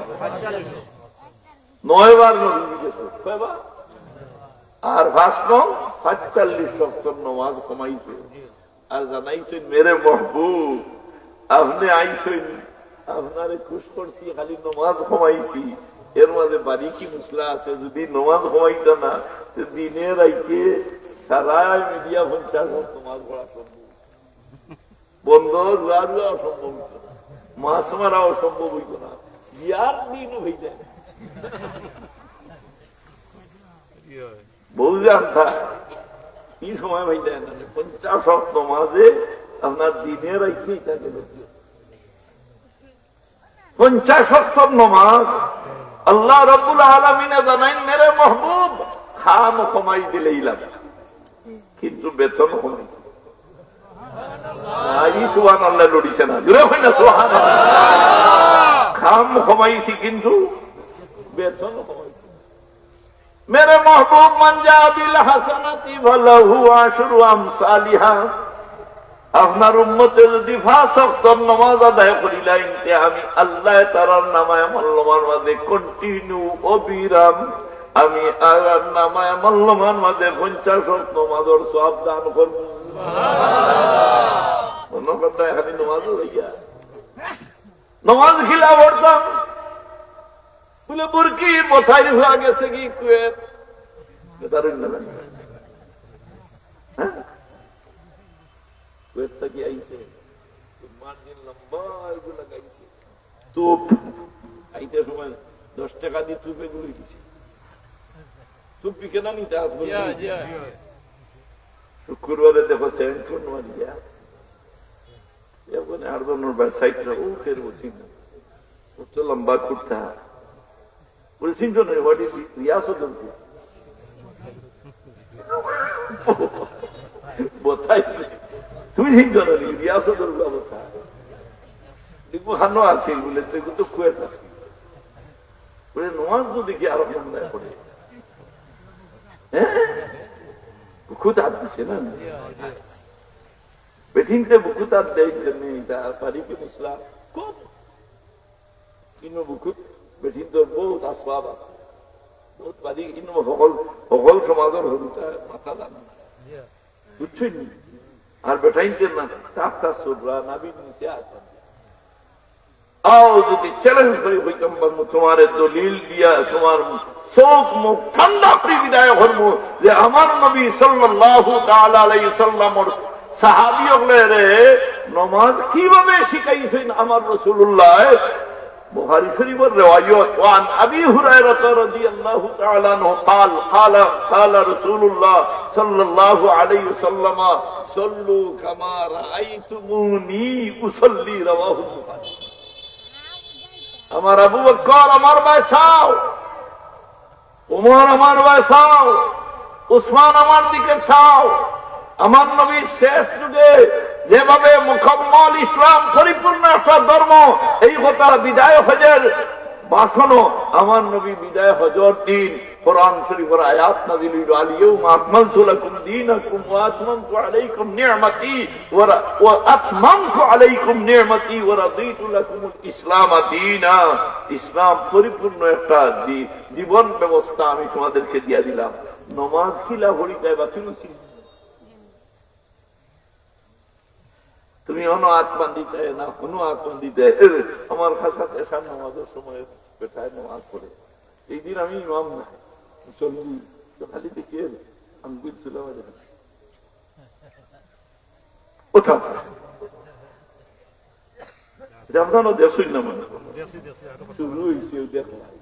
A: 9 বার নবী গেছে কয়বার আর 45 ওয়াক্ত নামাজ ঘুমাইছে আর জানাইছেন মেরে মাহবুব আপনি আইছেন আপনারে খুশ করছি খালি নামাজ ঘুমাইছি এর মাঝে বাড়ি কি মশলা আছে যদি নামাজ ঘুমাইতো না দিনে রাইতে সারা মিডিয়া 50 ওয়াক্ত নামাজ পড়া সম্ভব বন্ধ রুয়া অসম্ভব হইতো না মাছ মারা অসম্ভব হইতো না ইয়ার দিন হয়ে যায় বহু জানতা কি সময় হয়ে যায় না 50 ওয়াক্ত নামাজে আপনার দিনে রাইতেই থাকে 50 ওয়াক্ত নামাজ আল্লাহ রাব্বুল আলামিন জানাইন মেরে মাহবুব খাম কমাই দিলেই লাগে কিন্তু বেতন কমাইছে। সুবহানাল্লাহ লড়িছে না, জোরে হয় না সুবহানাল্লাহ। খাম কমাইছি কিন্তু বেতন কমাইছে। মেরে মাহবুব মান জা বিল হাসানাতি ফালাহু আশরু আমসালিহা। আপনার উম্মতের যদি 5 ওয়াক্ত নামাজ আদায় করিলাইতে আমি আল্লাহ তাআলার নামায় আমলনামার মাঝে কন্টিনিউ অবিরাম আমি আর নামায় আমলনামার মাঝে 50 ওয়াক্ত নামাজের সওয়াব দান করব। সুবহানাল্লাহ। কোন কথা এখানে নামাজ হইয়া নামাজ খিলা পড়তাম বলে বুরকি মাথায় হয়ে গেছে কি কুয়েত দারুণ না হ্যাঁ কুয়েত থেকে আইছে মার্জিন লম্বা এগুলো লাগাইছে তুপ আইতে সময় 10 টাকা দিয়ে তুপ এগুলো দিছে তুপ বিকে না নিতে শুক্রবারে দেখো সেন্ট্রন মারিয়া এখন আর দোনোর সাইডটা ও ফের বসি না তো লম্বা কুর্তা বলে সিংটন হোয়াট ইজ রিয়াসত বোথাই তুমি সিংটন রিয়াসত বোথা দেখবো হানো আছে বলে তুই তো কুয়েত আছি বলে নোয়াজ তো দেখি আরো মন্দায় পড়ে হ্যাঁ বুকুত হাত দিছে না বেঠিনতে বুকুত হাত দেয় পারি কি মশলা খুব কিন্তু বুকুত বেঠিন তোর বহুত আসবাব আছে বহুত পারি কিন্তু সকল সমাজের হরুটা মাথা দান বুঝছই নি আর বেঠাইতে না টাকা সুররা নাবিন নিচে আছে আও যদি চ্যালেঞ্জ করে হইতাম তোমার দলিল দিয়া তোমার চোখ মুখ ঠান্ডা করে বিদায় করবো যে আমার নবী সাল্লাল্লাহু তাআলা আলাইহি সাল্লামের সাহাবী হলে নামাজ কিভাবে শিখাইছেন আমার রাসূলুল্লাহ। বুখারী শরীফের riwayat ওয়ান আবি হুরায়রা রাদিয়াল্লাহু তাআলা আনহু قال قال رسول الله صلى الله عليه وسلم صلوا كما رايتموني اصلي رواه البخاري। আমার আবু বকর আমার বাঁচাও, উমর আমার বাঁচাও, উসমান আমার দিকে চাও। আমার নবীর শেষ যুগে যেভাবে মুকম্মল ইসলাম পরিপূর্ণ একটা ধর্ম এই কথা বিদায় হজের ভাষণও আমার নবী বিদায় হজর দিন কোরআন শরীফের আয়াত নাযিল হইল আলিয়াউমা আকমালতু লাকুম দীনাকুম ওয়া আতমামতু আলাইকুম নি'মাতি ওয়া আতমামতু আলাইকুম নি'মাতি ওয়া রাদিতু লাকুমুল ইসলাম দীনা। ইসলাম পরিপূর্ণ একটা জীবন ব্যবস্থা আমি তোমাদেরকে দিয়ে দিলাম। নামাজ খিলা হরিটায় বাকি ছিল তুমি অন্য আত্মান দিতে না কোনো আত্মান দিতে আমার খাসা এসা নামাজের সময় বেটায় নামাজ পড়ে এই দিন আমি ইমাম না মুসল্লি তো খালি দেখি আমি বুঝছিলাম কোথাও আপনারও দেশই না মানে শুরু হয়েছে দেখলাম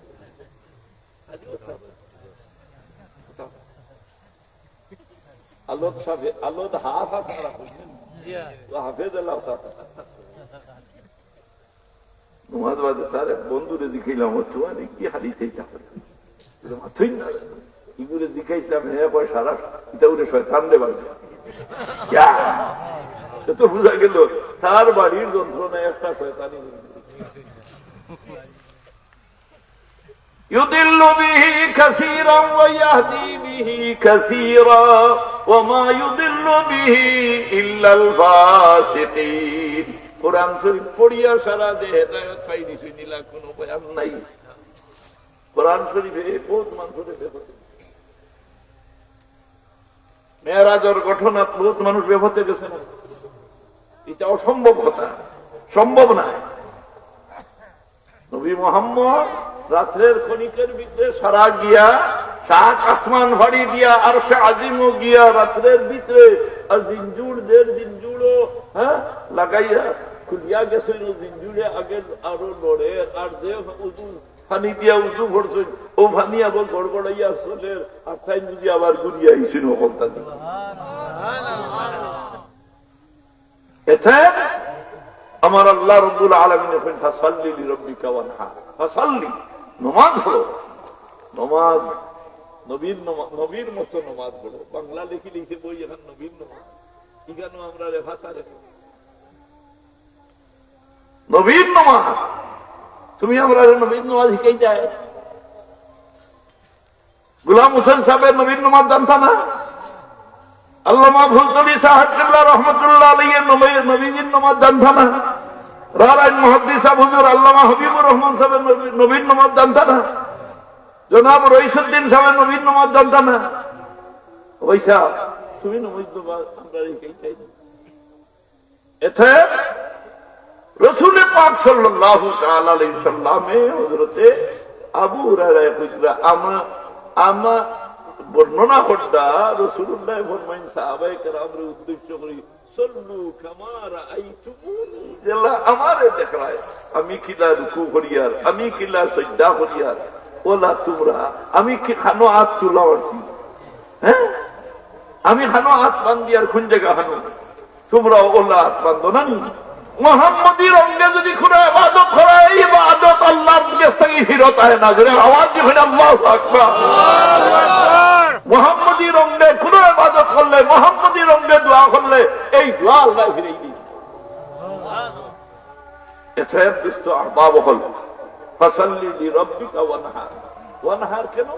A: আলোদ সাথে আলোদ হাফ হাফ খারাপ হয়েছেন বন্ধুরে দিখাইলাম কি হারিতে দিখাইছিলাম সারা শয়তান দে বাড়ি তো বোঝা গেল তার বাড়ির যন্ত্রণায় একটা শয়তানি يضل به كثيرا ويهدي به كثيرا وما يضل به إلا الفاسقين। কোরআন শরীফ পড়িয়া সারা দেহে হেদায়েত পাইনি শুনিলা কোনো বয়ান নাই। কোরআন শরীফে বহুত মানুষের বেহতে মেরাজের ঘটনা বহুত মানুষ বেহতে গেছে না, এটা অসম্ভব কথা, সম্ভব না। নবী মুহাম্মদ রাত্রের ক্ষণিকের ভিতরে সারা গিয়া 7 আসমান ভাড়ি দিয়া আর সে আজিমও গিয়া রাত্রের ভিতরে আর জিনজুড়ো হ্যাঁ লাগাইয়া খুলিয়া গেছে জিনজুড়ে আগে আরো লড়ে আর যে উজু পানি দিয়া উজু ভরছেন ও পানি আবার গড়গড়াইয়া চলে আর তাই যদি আবার ঘুরিয়া আইসেন ওখানটা এতে আমার আল্লাহ রাব্বুল আলামিন বলেন ফাসাল্লি লিরাব্বিকা ওয়ানহার। ফাসাল্লি নামাজ হলো নামাজ নবীর মতো নমাজ পড়ো। বাংলা লিখি লিখে বই এখন নবীর নমাজ, এখানে আমরা রেফাতা রেখো নবীর নমাজ। তুমি আমরা নবীর নমাজ শিখাই যায়। গুলাম হোসেন সাহেবের নবীর নমাজ জানতা না? আল্লামা ফুলতলি সাহেব কিবলা রহমতুল্লাহ আলাইহির নবীর নমাজ জানতা না? রারাইন মুহাদ্দিস হুজুর আল্লামা হাবিবুর রহমান সাহেবের নবীর নমাজ জানতা না? জনাব রইসুদ্দিন সাহেবের নবীর নমাজ জানতা না? ওইসা তুমি নবীর নমাজ আমরা শিখাই চাই। এতে রাসূল পাক সাল্লাল্লাহু তাআলা আলাইহি সাল্লামে হযরতে আবু হুরায়রা কইরা আমা বর্ণনা করতা রাসূলুল্লাহ ফরমাইন সাহাবায়ে কেরামের উদ্দেশ্য করে সল্লু কামা রাআইতুমুনি, আল্লাহ আমারে দেখায় আমি কিলা রুকু করিয়ার, আমি কিলা সিজদা করিয়ার, ওলা তোমরা আমি কি খানো হাত তুলা করছি, হ্যাঁ আমি খানো হাত বান্ধিয়ার কোন জায়গা খানো, তোমরা ওলা হাত বান্ধো না নি? মুহাম্মদীর অঙ্গে যদি কোনো ইবাদত করে, এই ইবাদত আল্লাহর কাছ থেকে ফিরত আয় না। জোরে আওয়াজ দিবেন আল্লাহু আকবার। মুহাম্মদীর অঙ্গে কোনো ইবাদত করলে, মুহাম্মদীর অঙ্গে দোয়া করলে, এই দোয়া আল্লাহ ফিরিয়ে দিবেন। এতে দুষ্ট আহবাব হল ফাসাল্লি লিরাব্বিকা ওয়ানহার। ওয়ানহার কেন?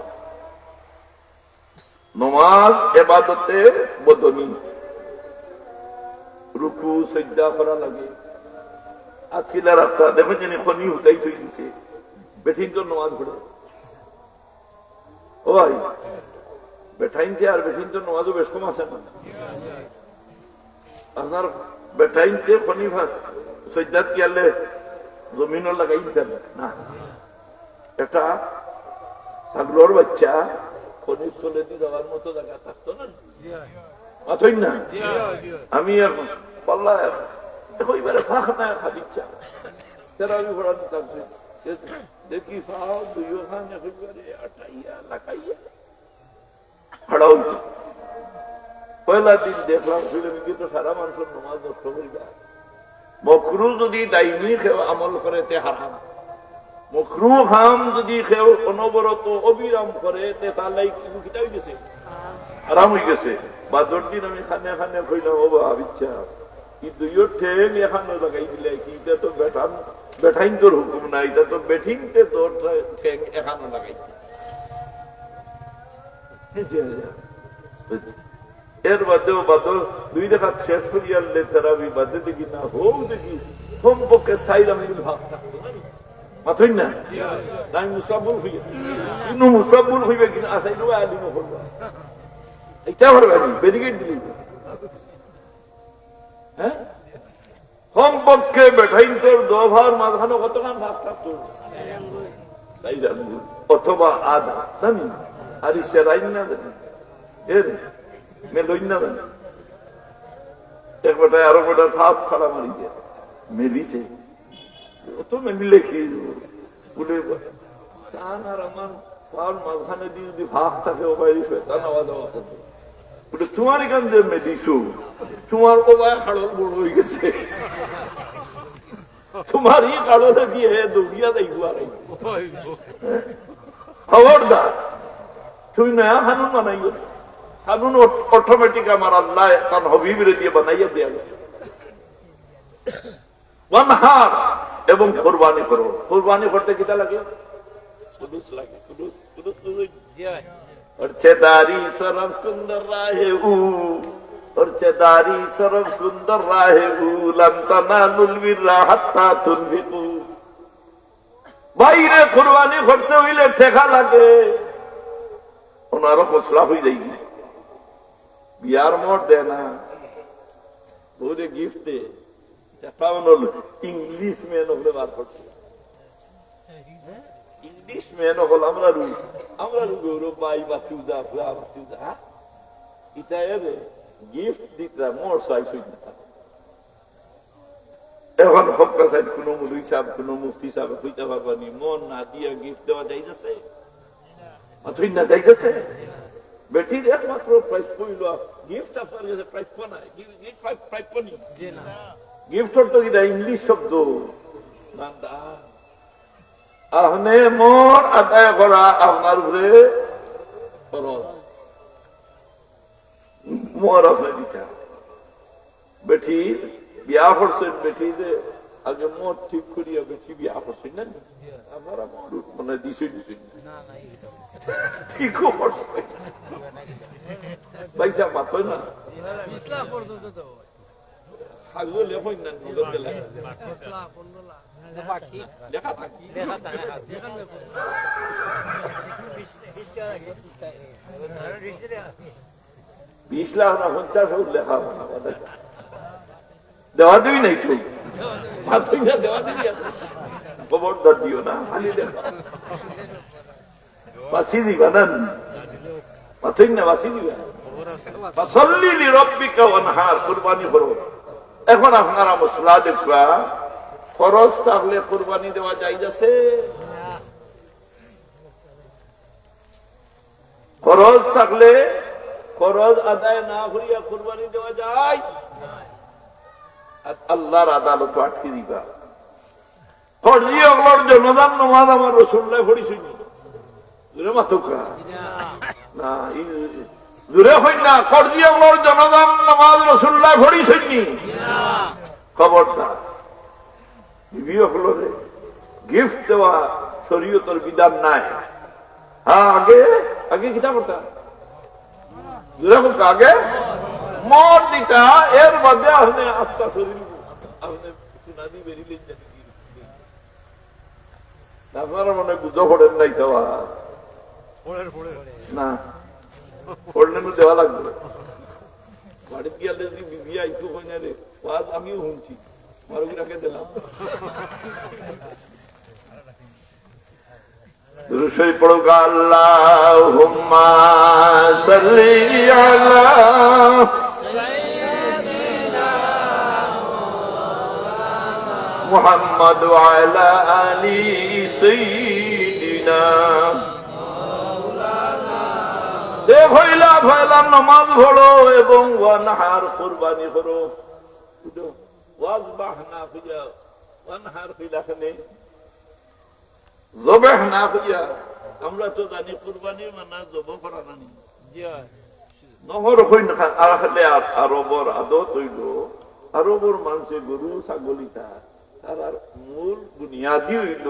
A: নামাজ ইবাদতের বদনি, রুকু সিজদা করা লাগে। আজকের রাস্তা দেখেন যিনি খনি হুতাই থই দিছে, বেঠিন তো নামাজ পড়ে। ও ভাই বেঠাইনতে আর বেঠিন তো নামাজও বেশ কম আছে না? আপনার বেঠাইনতে খনি সৈদাত কি আলে জমিনও লাগাই দিতেন না? একটা ছাগলের বাচ্চা খনির চলে দিয়ে যাওয়ার মতো জায়গা থাকতো না? মাথই না? আমি এখন পাল্লা এবারে ফাঁক না খাদিচ্ছা তেরাবি ঘোরানো থাকছে, দেখি ফাও দুইও খান একেবারে আটাইয়া লাগাইয়া খাড়া হয়েছে। পয়লা দিন দেখলাম ফিল্ম কিন্তু সারা মানুষের নমাজ নষ্ট হয়ে যায়। মকরু যদি দাইনি খেয়ে আমল করে তে হারাম, মকরু হাম যদি খেয়ে অনবরত অবিরাম করে তে তাহলে কিটা হয়ে গেছে, আরাম হয়ে গেছে। বাদর দিন আমি খানে খানে কইলাম ও ভাবিচ্ছা কিন্তু ইয়োর ঠেং এখানে লাগাই দিলে কি, এটা তো বেঠাইন তোর হুকুম না, এটা তো বেঠিনতে তোর ঠেং এখানে লাগাই। এর বাদেও বাদর দুই রেখা শেষ করি আনলে তেরাবি বাদে দেখি না হোক দেখি কমপক্ষে সাইড আমি ভাব থাকতো না মাথই না? আমি মুস্তাবুল হইয়া কিন্তু মুস্তাবুল হইবে কিনা আসাই নেবে আলিমও করবো, এইটা পারবে বেদিকে দিলি। হ্যাঁ কমপক্ষে বেঠাইন তোর দভার মাঝখানে কতক্ষণ ভাব থাকতো, অথবা আধা জানি আর সেরাইন না জানি এর মেলই না জানি এক বেটায় আরো বেটা সাপ খাড়া মারি দিয়ে মেলিছে অত মেলিলে কি বলে টান আর আমার পাওয়ার মাঝখানে দিয়ে যদি ভাগ থাকে ও বাইরে তা নেওয়া দেওয়া করছে বলে তোমার এখান যে মেলিছো তোমার ও ভাই খাড়ল বড় হয়ে গেছে, তোমারই কারণে দিয়ে দৌড়িয়া দেখবো আর খবরদার তুমি নয়া কানুন বানাইও, কানুন অটোমেটিক আমার আল্লাহ তার হবিবরে দিয়ে বানাইয়া দেয়া গেছে। ওয়ানহার এবং কোরবানি করো। কোরবানি করতে কিটা লাগে? কুদুস লাগে। কুদুস কুদুস দারি সরব সুন্দর রাহে দারি সরব সুন্দর রাহে বাইরে কোরবানি করতে হইলে ঠেকা লাগে, ওনারও মশলা হয়ে যাই। বিয়ার মোট দেয় না, বলে গিফট দে, ইংলিশ মেন হলে বার করছে। ইংলিশ মেন হল আমরা গৌরব বাই বাতিউজা এটা গিফট দিতে মোর সাইজ হইতে থাকে। এখন হকা সাইড কোন মুলুই সাহেব কোন মুফতি সাহেব কইতে পারবানি মন না দিয়া গিফট দেওয়া যাইতেছে না যাইতেছে। বেটির একমাত্র প্রাইস কইল গিফট আপনার কাছে প্রাইস নাই, প্রাইস না গিফট তো কিনা ইংলিশ শব্দ আহনে মোর আদায় করা আপনার উপরে মোহর আপনি দিতে বেঠি বিয়া করছেন, বেঠি যে আগে মোট ঠিক করিয়া বেঠি বিয়া করছেন না আপনারা মানে দিছই ঠিকও করছে পয়সা পাতই না বিশ লাখ না 50 লেখা দেওয়া দেবি নাই তো পাতই না, দেওয়া দেবি খবরদার দিও না, খালি দেখা বাসি দিবা না, পাতই না বাসি দিবা। ফাসাল্লি লিরাব্বিকা ওয়ানহার, কুরবানি করো। এখন আপনারা মশলা দেখবা, খরচ থাকলে কুরবানি দেওয়া যায় যাচ্ছে, খরচ থাকলে খরচ আদায় না করিয়া কুরবানি দেওয়া যায়, আল্লাহর আদালত আটকে দিবা। ফরজি ওগুলোর জনদান নমাজ আমার রাসূলুল্লাহ পড়িছেন মাতুকা না জুড়ে হই না, ফরজি ওগুলোর জনদান নমাজ রাসূলুল্লাহ পড়িছেন খবরদার। বিবি ওগুলোরে গিফট দেওয়া শরীয়তের বিধান নাই। হ্যাঁ আগে আগে কিতা করতা জুড়ে হোক, আগে মর দিতা, এর বাদে আপনি আস্থা শরীর আপনি সুনাদি বেরিয়ে আপনারা মনে বুঝো পড়েন নাই দেওয়া না, পড়লে দেওয়া লাগবে। বাড়িতে গিয়ে যদি বিবি আইতো হয় না রে, আমিও শুনছি মারুবিরাকে দিলাম। দুরূদ পড়ুক আল্লাহুম্মা সাল্লি আলা মুহাম্মদ ওয়া আলা আলি সাইয়্যিদিনা। যে ভয়লা ভয়লা নামাজ পড়ো এবং ওয়ানহার কুরবানি করো। ওয়াজবাহ না কইয়া ওয়ানহার কইলাখানে জবাহ না কইয়া, আমরা তো জানি কুরবানি মানে জবাহ করা জানি নহর হই না। আর হলে আরবর আদত হইল, আরবর মানুষে গরু ছাগলিটা তার মূল বুনিয়াদি হইল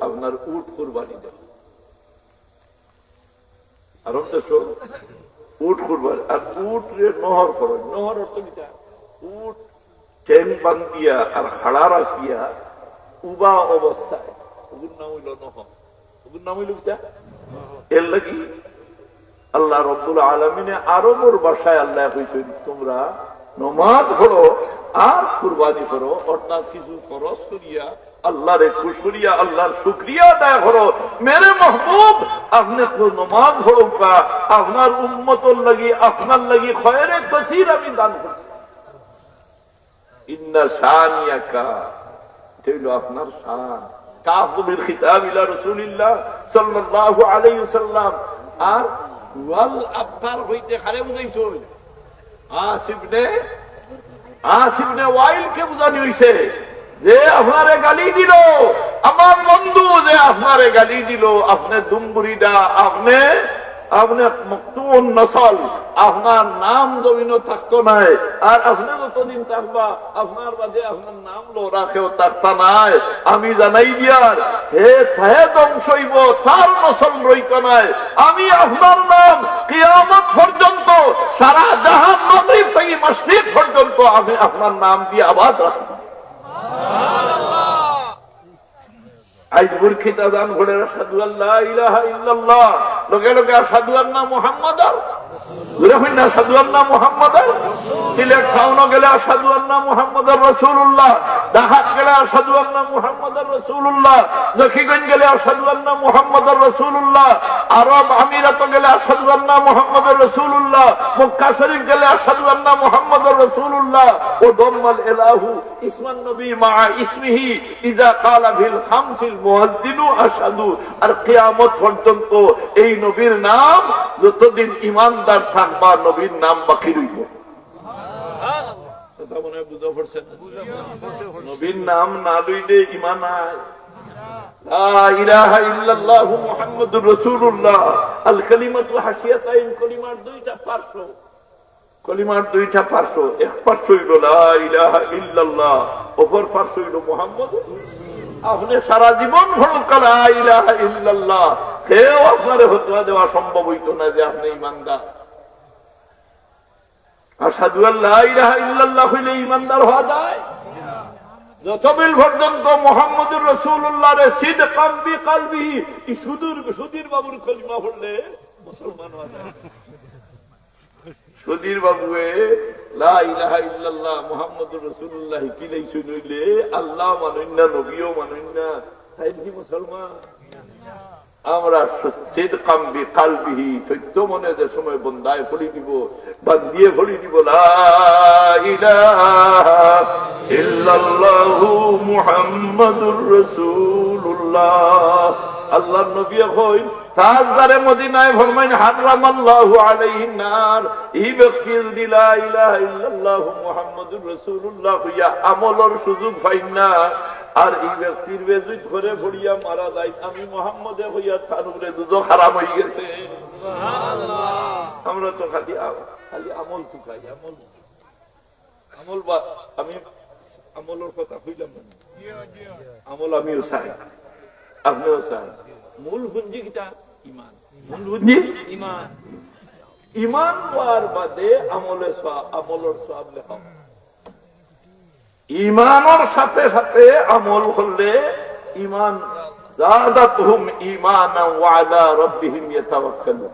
A: আপনার উট কুরবানি দেওয়া। আরব দেশ উট কুরবানি, আর উট রে নহর খরচ। নহর অর্থ কিটা, উট ঠ্যাং বান্ধিয়া আর খাড়া রাখিয়া উবা অবস্থায়, ওগুর নাম হইল নহর। ওগুর নাম হইল কিটা, এর লাগি আল্লাহ রব্বুল আলামিনে আরবর ভাষায় আল্লাহ কইছেন তোমরা নামাজ পড়ো আর কুরবানি করো, অর্থাৎ কিছু খরচ করিয়া আল্লাহরে খুশ করিয়া আল্লাহর শুকরিয়া আদায় করো। মেরে মাহবুব আপনি নামাজ পড়োকা, আপনার উম্মতর লাগি আপনার লাগি খয়রে কাসীর আমি দান করছি। ইন্না শানিয়াকা, এটা হইল আপনার শান। কাফুল খিতাব ইলা রাসূলিল্লাহ সাল্লাল্লাহু আলাইহি ওয়াসাল্লাম। আর ওয়াল আবতার হইতে খারে বুঝাইছো আসিবনে ওয়াইলকে বুঝানি হইছে যে আপনারে গালি দিল আমার বন্ধু, যে আপনারে গালি দিল, আপনি দুম্বুরিদা, আপনি মকতুন নসল, আপনার নাম জমিনও থাকতো নাই। আর আপনি যতদিন থাকবা আপনার বাদে আপনার নাম লোরা কেউ থাকতা নাই। আমি জানাই দিয়ার হে হে ধ্বংস হইব, তার নসল রইত নাই। আমি আপনার নাম কিয়ামত পর্যন্ত সারা জাহান মাগরিব থেকে মাশরিক পর্যন্ত আমি আপনার নাম দিয়ে আবাদ রাখব। আজ মূর্খিত দান করে আশহাদু আল্লা ইলাহা ইল্লাল্লাহ, লোকে লোকে আশহাদু আন্না মুহাম্মাদার, আশহাদু আন্না মুহাম্মাদার। সিলেট টাউন গেলে আশহাদু আন্না মুহাম্মাদার রাসূলুল্লাহ, ঢাকা গেলে আশহাদু আন্না মুহাম্মাদার রাসূলুল্লাহ, জকিগঞ্জ গেলে আশহাদু আন্না মুহাম্মাদার রাসূলুল্লাহ, আরব আমিরাত গেলে আশহাদু আন্না মুহাম্মাদার রাসূলুল্লাহ, মক্কা শরীফ গেলে আশহাদু আন্না মুহাম্মাদার রাসূলুল্লাহ। ও দম্মাল ইলাহু ইসমান নবী মা ইসমিহি ইজা ক্বালা বিল খামসিল মুয়াজ্জিনু আশহাদু। আর কিয়ামত পর্যন্ত এই নবীর নাম যতদিন ঈমানদার থাকবা নবীর নাম বাকি রইব। কথা মনে বুঝা পড়ছে না? নবীর নাম না লইলে ঈমান নাই। লা ইলাহা ইল্লাল্লাহু মুহাম্মাদুর রাসূলুল্লাহ। আল কালিমাতু হাসিয়াতাইন, কলিমার দুইটা পার্শ্ব, কলিমার দুইটা পার্শ্ব। এক পার্শ্ব হইল লা ইলাহা ইল্লাল্লাহ, অপর পার্শ্ব হইল মুহাম্মদ। আপনি সারা জীবন হলুক লা ইলাহা ইল্লাল্লাহ, কেউ আপনার হত্যা দেওয়া সম্ভব হইত না যে আপনি ইমানদার। আশহাদু আল্লা ইলাহা ইল্লাল্লাহ হইলে ইমানদার হওয়া যায়। যতবিল পর্যন্ত মুহাম্মদুর রাসূলুল্লাহর সিদকাম বিকলবিহি, এই সুধীর বাবুর কলিমা পড়লে মুসলমান হওয়া যায়। সুধীর বাবুয়ে লা ইলাহা ইল্লাল্লাহ মুহাম্মদুর রাসূলুল্লাহ কিলাই শুনইলে আল্লাহ মানুন না, নবীও মানুন না, তাই কি মুসলমান? আমরা সিদকাম বিকলবিহি, সত্য মনে যে সময় বন্দায় পড়ি দিব, বান্দিয়ে পড়ি দিব লা ইলাহা ইল্লাল্লাহু মুহাম্মাদুর রাসূলুল্লাহ। আল্লাহর নবী কই তাজদারে মদিনায় ফরমাইন হারামাল্লাহু আলাইহিন নার, এই ব্যক্তি যদি লা ইলাহা ইল্লাল্লাহু মুহাম্মাদুর রাসূলুল্লাহ হইয়া আমলের সুযোগ পাই না, আর এই ব্যক্তির বেজুত করে ভরিয়া মারা যায়, আমি মুহাম্মদে হইয়া তার উপরে দুজো হারাম হয়ে গেছে। আমরা তো খালি আমল চুকাই, আমল বা আমি আমলের কথা কইলাম না, আমল আমিও চাই, আপনিও চাই। মূল পুঞ্জি কিটা ইমান, মূল পুঞ্জি ইমান। ইমান হওয়ার বাদে আমলের সওয়াব লেখা। ইমানের সাথে সাথে আমল করলে ইমান যাদাতহুম ঈমানান ওয়া আলা রাব্বিহিম ইয়াতাওয়াক্কালুন।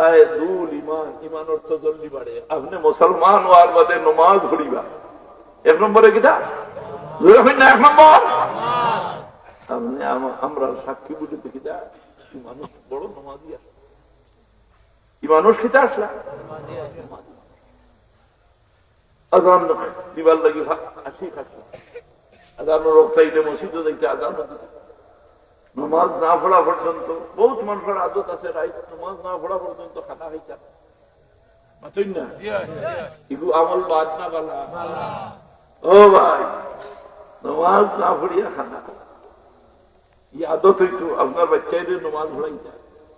A: আয়াতুল ঈমান, ঈমান অর্থ জলদি বাড়ে। আপনি মুসলমান হওয়ার বাদে নামাজ পড়িবা, এক নম্বরে কিটা এক নম্বর। আপনি আমরা সাক্ষী বুঝতে কিটা মানুষ বড় নামাজি আসে, মানুষ কিটা আসলা আজান দিবার লাগি আসি থাকলো, আজান রক্তাইতে মসজিদে দেখতে আজান নমাজ না পড়া পর্যন্ত বহুত মানুষের আদত আছে, নমাজ না পড়া পর্যন্ত খানা খাইতা মাতই না, এগুলো আমল বাদ না বালা। ও ভাই, নমাজ না পড়িয়া খানা ই আদত হইতো। আপনার বাচ্চাদের নমাজ পড়াইতা,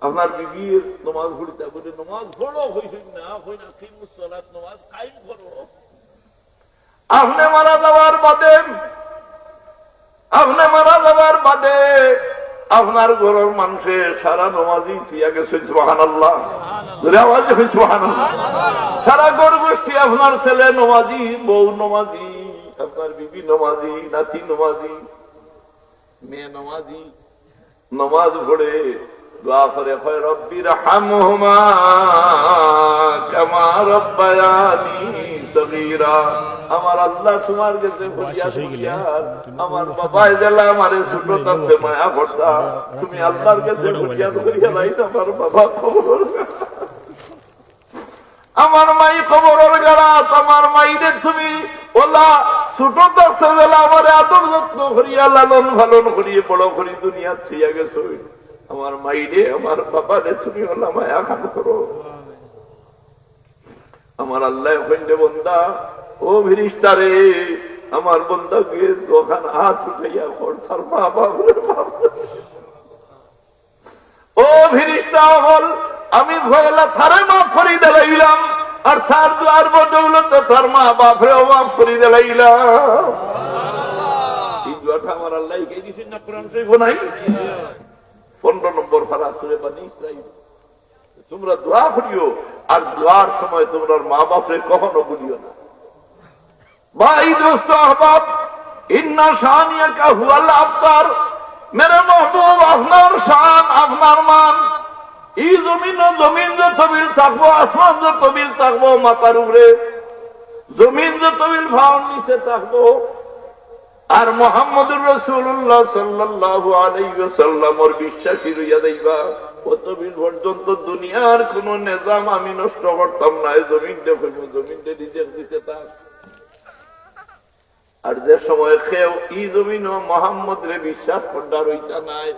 A: আপনার বিবির নমাজ পড়িতা, বলে নমাজ পড়ো হইছে না, হই না কিমুস সালাত, নমাজ কায়েম করো। আপনি মারা যাওয়ার বাদে আপনার ঘরের মানুষে সারা নমাজি থিয়া গেছে, সুবহানাল্লাহ, সুবহানাল্লাহ। সারা ঘর গোষ্ঠী আপনার ছেলে নমাজি, বউ নমাজি, আপনার বিবি নমাজি, নাতি নমাজি, মেয়ে নমাজি, নমাজ পড়ে দোয়া করে রব্বির হামহুমা কামা রব্বায়ানি সগীরা। আমার আল্লাহ তোমার কাছে আমার বাবাই জেলা আমার ছোট থাকতে মায়া করতা, তুমি আল্লাহর কাছে ফরিয়াদ করিয়া নাই আমার বাবা খবর, আমার মাই খবরের গাড়া, আমার মাইরে তুমি ওলা ছোট থাকতে গেলা আমার আদর যত্ন করিয়া লালন পালন করিয়ে বড় করি দুনিয়া ছিয়া গেছো। আমার মাইরে আমার বাবারে তুমি ওলা মায়া খান করো। আমার আল্লাহ কইলে বন্দা, ও ফেরেশতারে, আমার বন্দাকে দোকান হাত উঠাইয়া কর তার মা বাবার, ও ফেরেশতা হল আমি ভয়লা থারে মাফ করি দিলাম, আর তার দুয়ার বদৌলতে তার মা বাপরেও মাফ করি দিলাম। এই দোয়াটা আমার আল্লাহ কে দিছেন না কোরআন শরীফ নাই? 15 নম্বর পারা সূরা বনী ইসরাঈল। তোমরা দোয়া করিও, আর দোয়ার সময় তোমরা মা বাপরে কখনো ভুলিও না। ভাই দোস্ত আহবাব, ইন্না শানিয়াকা হুয়াল আবতার, মেরে মাহবুব আপনার শান, আপনার মান। এই জমিন যত বিল থাকবো, আসমান যত বিল থাকবো মাথার উপরে, জমিন যত বিল ভাওয়ার নিচে থাকবো, আর মুহাম্মদুর রাসূলুল্লাহ সাল্লাল্লাহু আলাইহি ওয়াসাল্লামের বিশ্বাসী হইয়া যাইবা। কতদিন পর্যন্ত দুনিয়ার কোন নিজাম আমি নষ্ট করতাম না, জমিনটা জমিনটা নিজের দিতে থাক। আর যে সময় কেউ ই জমিন মোহাম্মদ রে বিশ্বাস করার হইতা নাই,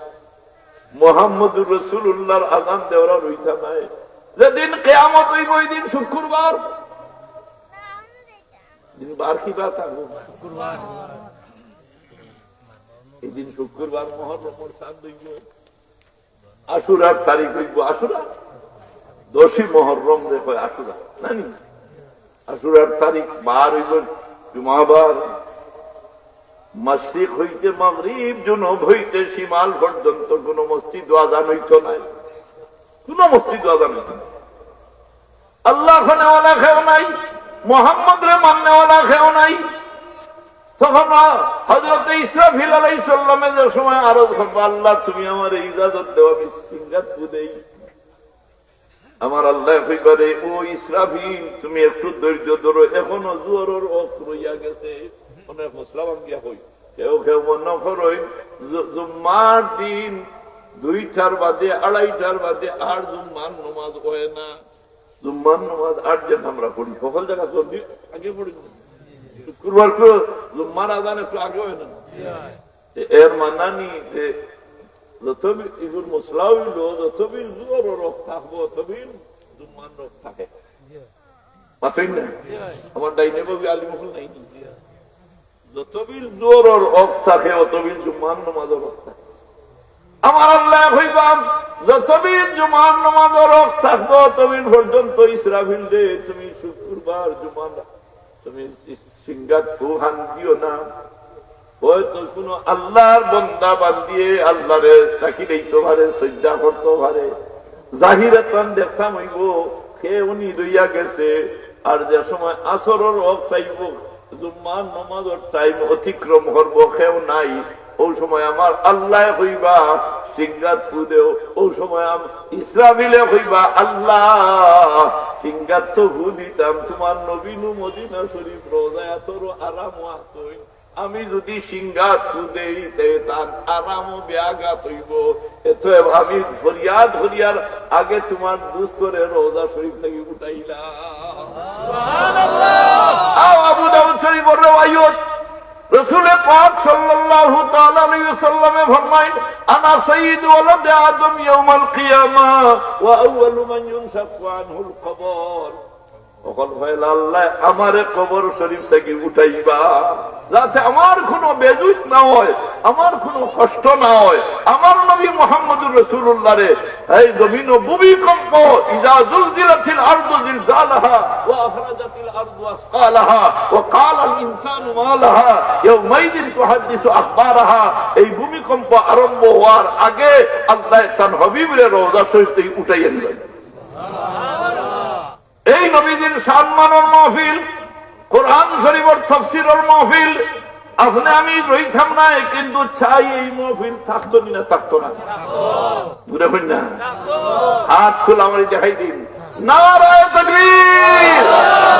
A: মুহাম্মদুর রাসূলুল্লাহর আযান দেওয়ার হইতা নাই। যেদিন কিয়ামত হইব ওই দিন শুক্রবার, দিন বার কি বার থাকবো শুক্রবার, এই দিন শুক্রবার মহররমের চাঁদ হইব, আশুরার তারিখ হইব, আশুরা 10ই মহররম দেখো আশুরা নানি, আশুরার তারিখ বার হইব জুমাবার। মশরিক হইতে মাগরিব, জুনুব হইতে শিমাল পর্যন্ত কোন মসজিদ আযান হইত নাই, কোন মসজিদ আযান হইত না। আল্লাহ খানেওয়ালা খেও নাই, মোহাম্মদ রে মাননেওয়ালা খেও নাই। তখন হযরত ইসরাফিল আলাইহিস সালামের যে সময় আরজ করব, আল্লাহ তুমি আমার ইজাজত দাও আমি সিঙ্গাত ফুদেই। আমার আল্লাহ কইবারে, ও ইসরাফিল তুমি একটু ধৈর্য ধরো, এখনো জোহরের ওয়াক্ত রইয়া গেছে। অনেক মুসলমান গিয়া হই কেউ কেউ মনে করই জুম্মার দিন 2টার বাদে 2:30টার বাদে আর জুম্মার নামাজ হয় না। জুম্মার নামাজ 8 জন আমরা পড়ি, সকল জায়গা চলবি আগে পড়ি, শুক্রবার জুম্মার আজান একটু আগে হয় না। এর মানানি যতবিল ইগুর মশলা হইল, যতবিল জোর রোগ থাকবো ততবিল জুম্মার রোগ থাকে। আমার ডাইনে বাবু আলিমুল নাই, যতবিল জোর রোগ থাকে অতবিল জুম্মার নামাজের রোগ থাকে। আমার আল্লাহ হইবাম যতবিল জুমার নামাজের রোগ থাকবো ততবিল পর্যন্ত ইসরাফিল রে তুমি শুক্রবার জুমার তুমি সিঙ্গাত ফুহান দিও না। হয়তো কোন আল্লাহর বন্দা বান্দিয়ে আল্লাহরে তাকি দিতে পারে, সজ্জা করতে পারে, জাহিরাতান দেখতাম হইব সে উনি রইয়া গেছে। আর যে সময় আসরের ওয়াক্ত আইব, জুম্মার নামাজের টাইম অতিক্রম করব, কেউ নাই, ওই সময় আমার আল্লাহ হইবা সিঙ্গাত ফু দেও। ওই সময় ইসরাফিলে হইবা আল্লাহ সিঙ্গাত তো ফু দিতাম, তোমার নবীনু মদিনা শরীফ রোজায় তোর আরাম আসই, আমি যদি সিঙ্গাত ফু দেই তার আরামও ব্যাঘাত হইব। এত আমি ফরিয়াদ ফরিয়ার আগে তোমার দুস্তরে রোজা শরীফ থেকে উঠাইলাম। আবু দাউদ শরীফের রওয়ায়াত রাসূল পাক সাল্লাল্লাহু তাআলা আলাইহি ওয়াসাল্লামে ফরমায়েন, আনা সাইয়্যিদু ওয়ালাদি আদম ইয়াউমাল কিয়ামাহ ওয়া আউয়ালু মান ইউনশাকু আনহুল কবর। ওকল ভাইলা আল্লাহ আমারে কবর শরীফ থেকে উঠাইবা, যাতে আমার কোনো বেজুত না হয়, আমার কোনো কষ্ট না হয়। আমার নবী মুহাম্মদুর রাসূলুল্লাহ রে এই জমিন ও ভূমিকম্প, ইজা যুলজিলাতিল আরদু জিলজালাহা ওয়া আখরাজাতিল আরদু আসকালাহা ওয়া ক্বালাল ইনসানু মা লাহা ইয়াউমাইযিন তুহাদ্দিসু আখবারাহা, এই ভূমিকম্প আরম্ভ হওয়ার আগে আল্লাহ তার হাবিবের রওজা শরীফ থেকে উঠাইয়া নিলেন। এই নবীজির সম্মানের মাহফিল, কোরআন শরীফের তাফসীরের মাহফিল, আপনি আমি রইতাম না, কিন্তু চাই এই মাহফিল থাকতো না, থাকতো না, বুঝবেন না? হাত তুলে আমার দেখাই দিন, নারায়ে তাকবীর,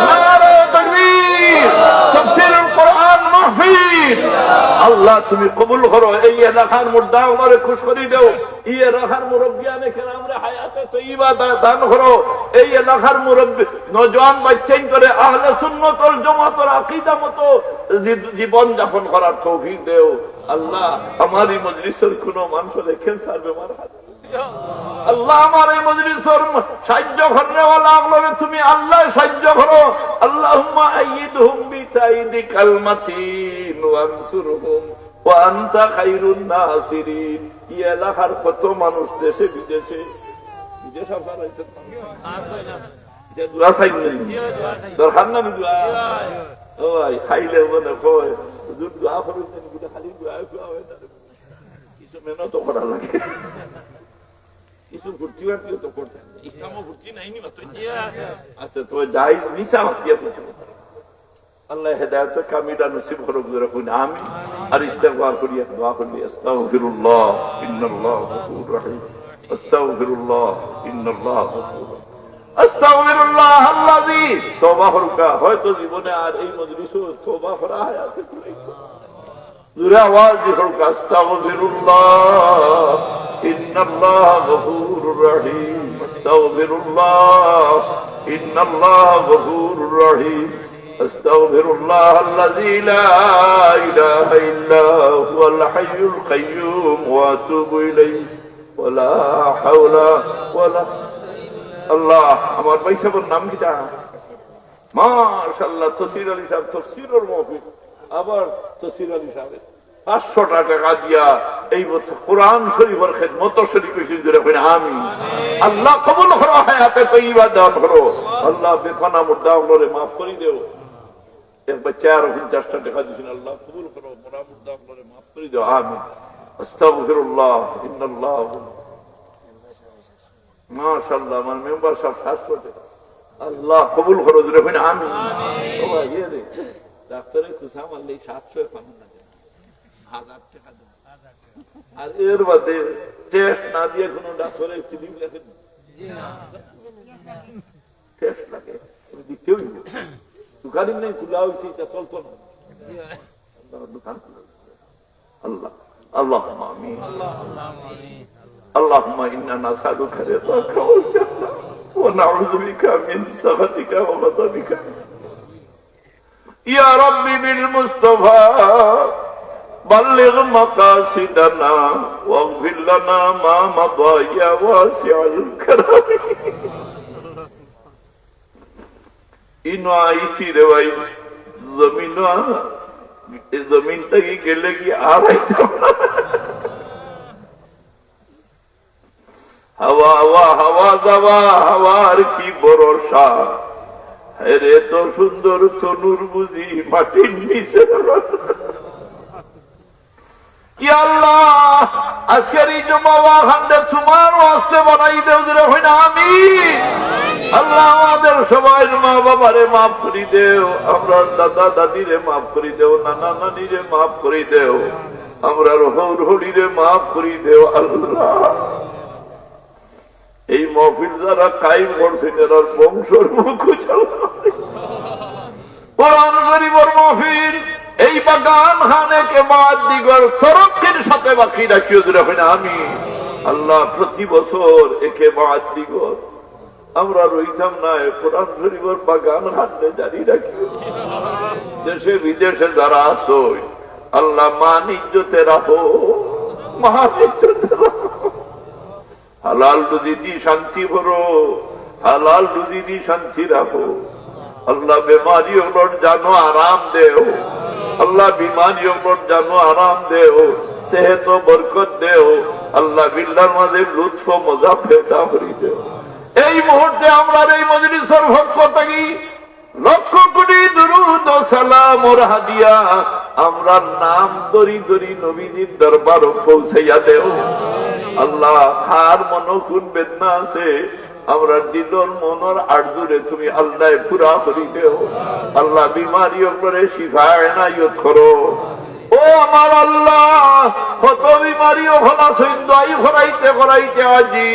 A: নারায়ে তাকবীর, তাফসীরুল কোরআন মাহফিল। আল্লাহ তুমি কবুল করো, এই এলাকার মুর্দা আমারে খুশ করে দাও, এই এলাকার মুরব্বিয়ানে কেরামরে হায়াতে তয়্যিবা দান করো, এই এলাকার মুরব্বি নওজোয়ান বাচ্চাইন করে আহলে সুন্নাত ওয়াল জামাতের আকীদা মতো জীবন যাপন করার তৌফিক দেও। আল্লাহ আমার এই মজলিসের কোন মানুষের ক্যান্সার বেমার আছে, আল্লাহ আমার এই মজলিসের সাহায্য করনেওয়ালা আপনারে তুমি আল্লাহ সাহায্য করো। আল্লাহুম্মা আইয়িদহুম বিতাইদিকাল মাতিন ওয়ানসুরহুম ওয়া আনতা খায়রুন নাসিরিন। এই এলাকার কত মানুষ দেশে বিদেশে, বিদেশে আছে যে দোয়া চাইছেন, দরকার না দোয়া, ও ভাই খাইলে মনে কয় হুজুর দোয়া করেছেন, গুলো খালি দোয়া হয় না, কিছু মেহনত করা লাগে, কিছু ভর্তি বাড়তিও তো করতেন, ইসলামও ভর্তি নাইনি মাত্র আছে তো যাই নিশা মাতিয়া করতে। আল্লাহ হেদায়েত কামিলা নসিব করুক, রাখুন আমিন। আর ইস্তেগফার করি, দোয়া করি, আস্তাগফিরুল্লাহ ইন্নাল্লাহু গফুরুর রহিম, আস্তাগফিরুল্লাহ ইন্নাল্লাহু গফুরুর রহিম, আস্তাগফিরুল্লাহ আল্লাযী। তওবা করুকা, হয়তো জীবনে আর এই মজলিসে তওবা করা হায়াতে কুলাইতো, জোরে আওয়াজ দিয়ে করুকা, আস্তাগফিরুল্লাহ ইন্নাল্লাহু গফুরুর রহিম, আস্তাগফিরুল্লাহ ইন্নাল্লাহু গফুরুর রহিম, আস্তাগফিরুল্লাহ আল্লাযী লা ইলাহা ইল্লা হুয়াল হাইয়ুল কাইয়্যুম ওয়া আতুবু ইলাইহি ওয়া লা হাওলা ওয়া লা। আল্লাহ আমার ভাই সাহেবের নাম কিটা? মাশাআল্লাহ, তফসির আলী সাহেব, তফসিরের মাহফিল, আবার তফসির আলী সাহেব 500 টাকা দিয়া এই কোরআন শরীফের খেদমত শরীফ আমি আল্লাহ কবুল করো, হায়াতে তৈবা দান করো। আল্লাহ বেফানা মুর্দাগুলোরে মাফ করে দেও। এক বাচ্চা 50 টাকা দিয়েছেন, আল্লাহ কবুল করো, মোরা মুর্দাগুলোরে মাফ করে দেও। আমি আস্তাগফিরুল্লাহ ইন্নাল্লাহ মাশাআল্লাহ আমার মেম্বার সব 700 টাকা আল্লাহ কবুল করো। আমি ডাক্তারের খুশা মারলে 700 পাবেন না, 1000 টাকা দেন। আর এর বাদে টেস্ট না দিয়ে কোন ডাক্তারের স্লিপ লেখে টেস্ট লাগে দিতেও দোকানে নেই, খোলা হয়েছে, এটা চলতো না। দোকান আল্লাহ আল্লাহ আমিন। اللهم إنا نسألك رضاك والجنة ونعوذ بك من سخطك وغضبك يا ربي بالمصطفى بلغ مقاصدنا واغفر لنا ما مضى يا واسع الكرم إنو आईसी रे भाई जमीन तक गेले की आ रही হাওয়া হাওয়া হাওয়া যাওয়া হাওয়ার কি ভরসা, রে তো সুন্দর তনুর বুঝি মাটির নিচে। কি আল্লাহ আজকের এই জমা খান্ডে তোমার হস্তে বানাই দেও রে হয় না আমি। আল্লাহ আমাদের সবাই মা বাবারে মাফ করি দেও, আমরা দাদা দাদিরে মাফ করি দেও, নানা নানিরে মাফ করি দেও, আমরা হৌর হরিরে মাফ করি দেও। আল্লাহ এই মহফিল যারা কায়েম করছেন এর বংশর মুখ কোরআন শরীফের মহফিল এই বাগান খানেকে বাদ দিগর তরক্কির সাথে বাকি রাখিও হয় না আমি। আল্লাহ প্রতি বছর একে বাদ দিগর আমরা রইতাম না, কোরআন শরীফের বাগান খানে জারি রাখিও। দেশে বিদেশে যারা আসো আল্লাহ মান ইজ্জতে রাখো, মান ইজ্জতে রাখো। হালাল রুজি দি শান্তি ভরো, হালাল রুজি দি শান্তি রাখো। আল্লাহ বেমারি ওগুলোর জানো আরাম দেও, আল্লাহ বিমারি ওগুলোর জানো আরাম দেও, সেহত বরকত দেও। আল্লাহ বিল্লার মাঝে লুৎফ মজা ফেদা করি দেও। এই মুহূর্তে আমরা এই মজলিসের পক্ষ থেকে লক্ষ কোটি দুরূদ ও সালাম ও হাদিয়া আমরা নাম দরি দরি নবীজির দরবার পৌঁছাইয়া দেও। আল্লাহ খার মনকুন বেদনা আছে আমরা দিলর মনর আর্জুরে তুমি আল্লাহ পুরা করি দেও। আল্লাহ বিমারি করে শিফা এনায়ত করো। ও আমার আল্লাহ কত বিমারিও ভরা সৈন্দাই ভরাইতে ভরাইতে আজি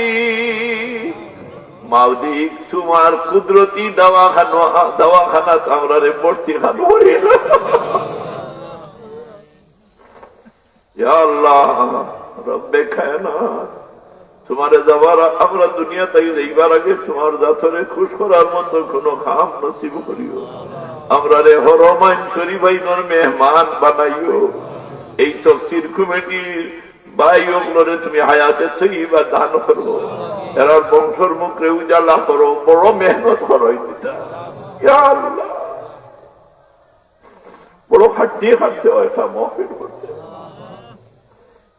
A: মালিক তোমার কুদরতি দাওয়াখানা আমরা রে ভর্তি খানো আল্লাহ রব্বে কায়নাত তোমারে যাবার আমরা দুনিয়া থেকে যাইবার আগে তোমার জাতরে খুশ করার মতো কোন কাম নসিব করিও। আমরা রে হরমাইন শরীফাইনের মেহমান বানাইও। এই তাফসীর কমিটির ভাই ওগুলোরে তুমি হায়াতে তৈবা দান করো, এরার বংশর মুখে উজালা করো, বড় মেহনত করো। বড় খাটিয়ে খাটতে হয় মহফিল করতে,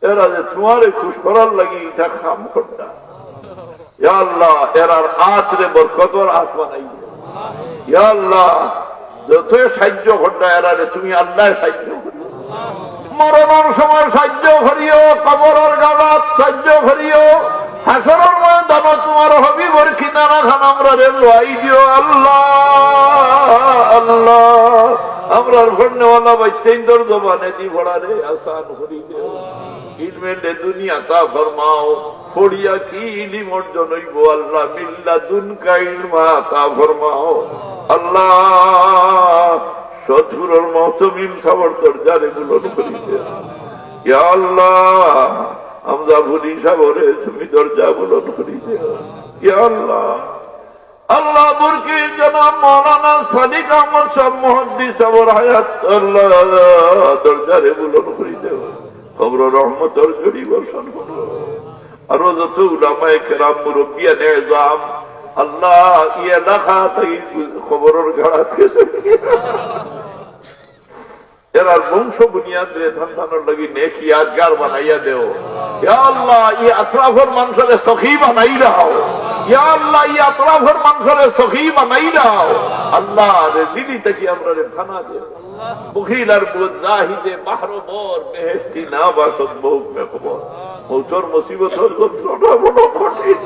A: এরা যে তোমারে খুশ করার লাগি এটা কাম করতা। ইয়া আল্লাহ এরার আতরে বরকতর আত বানাই ইয়া আল্লাহ, যত সাহায্য ঘটা এরারে তুমি আল্লাহ সাহায্য করিও। মরণের সময় সাহায্য করিও, কবরের গালাত সাহায্য করিও, হাসরের ময়দান তোমার হবিবর কিনারা খান আমরা রে লই দিও। আল্লাহ আল্লাহ আমরার ভন্যওয়ালা বাচ্চাইন্দর জবানে দি বড়া রে আসান করি দিও। ইলমে দুনিয়া তা ফরমাও, ফড়িয়া কি ইলম অর্জন হইব। আল্লাহ মিল্লাদুনকা ইলমা তা ফরমাও। আল্লাহ শত্রুর মহতমিম সাবর দরজারে বুলন করি দিও। ইয়া আল্লাহ আমরা ভুলি সাবরে তুমি দরজা বুলন করি দিও। ইয়া আল্লাহ আল্লাহ বুরকি জনাব মৌলানা সাদিক আহমদ সাহেব মুহাদ্দিস সাবর হায়াত আল্লাহ দরজারে বুলন করি দেও। কবর রহমতের ঝড়ি বর্ষণ করো। আরো যত উলামায়ে কেরাম মুরব্বিয়ান এজাম আল্লাহ ই এলাকা থেকে খবরের ঘাড়া খেয়েছে এরা বংশ বুনিয়াদ রে সন্তানের লাগি নেকি ইয়াদগার বানাইয়া দেও। ইয়া আল্লাহ ই আতরাফের মানুষের সখী বানাই দাও। ইয়া আল্লাহ ই আতরাফের মানুষের সখী বানাই দাও। আল্লাহ রে দিদি থেকে আমরা রে খানা দেও। বখিল আর মুজাহিদে বাহর বর বেহেশতি না বাসত বহু খবর। মৌচর মুসিবতর যন্ত্রণা বড় কঠিন।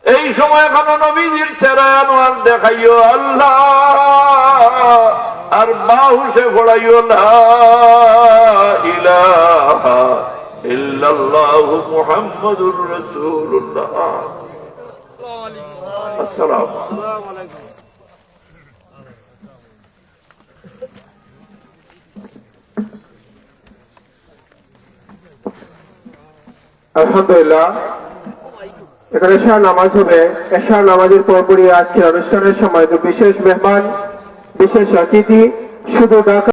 A: এই সময় কোন নবীজির চেহারা আনোয়ার দেখাইও আল্লাহ, আর বাহুসে পড়াইও লা ইলাহা ইল্লাল্লাহু মুহাম্মাদুর রাসূলুল্লাহ। আসসালামু আলাইকুম।
B: আলহামদুলিল্লাহ, এখানে এশার নামাজ হবে। এশার নামাজের পরপরই আজকের অনুষ্ঠানের সময় বিশেষ মেহমান, বিশেষ অতিথি শুধু ঢাকা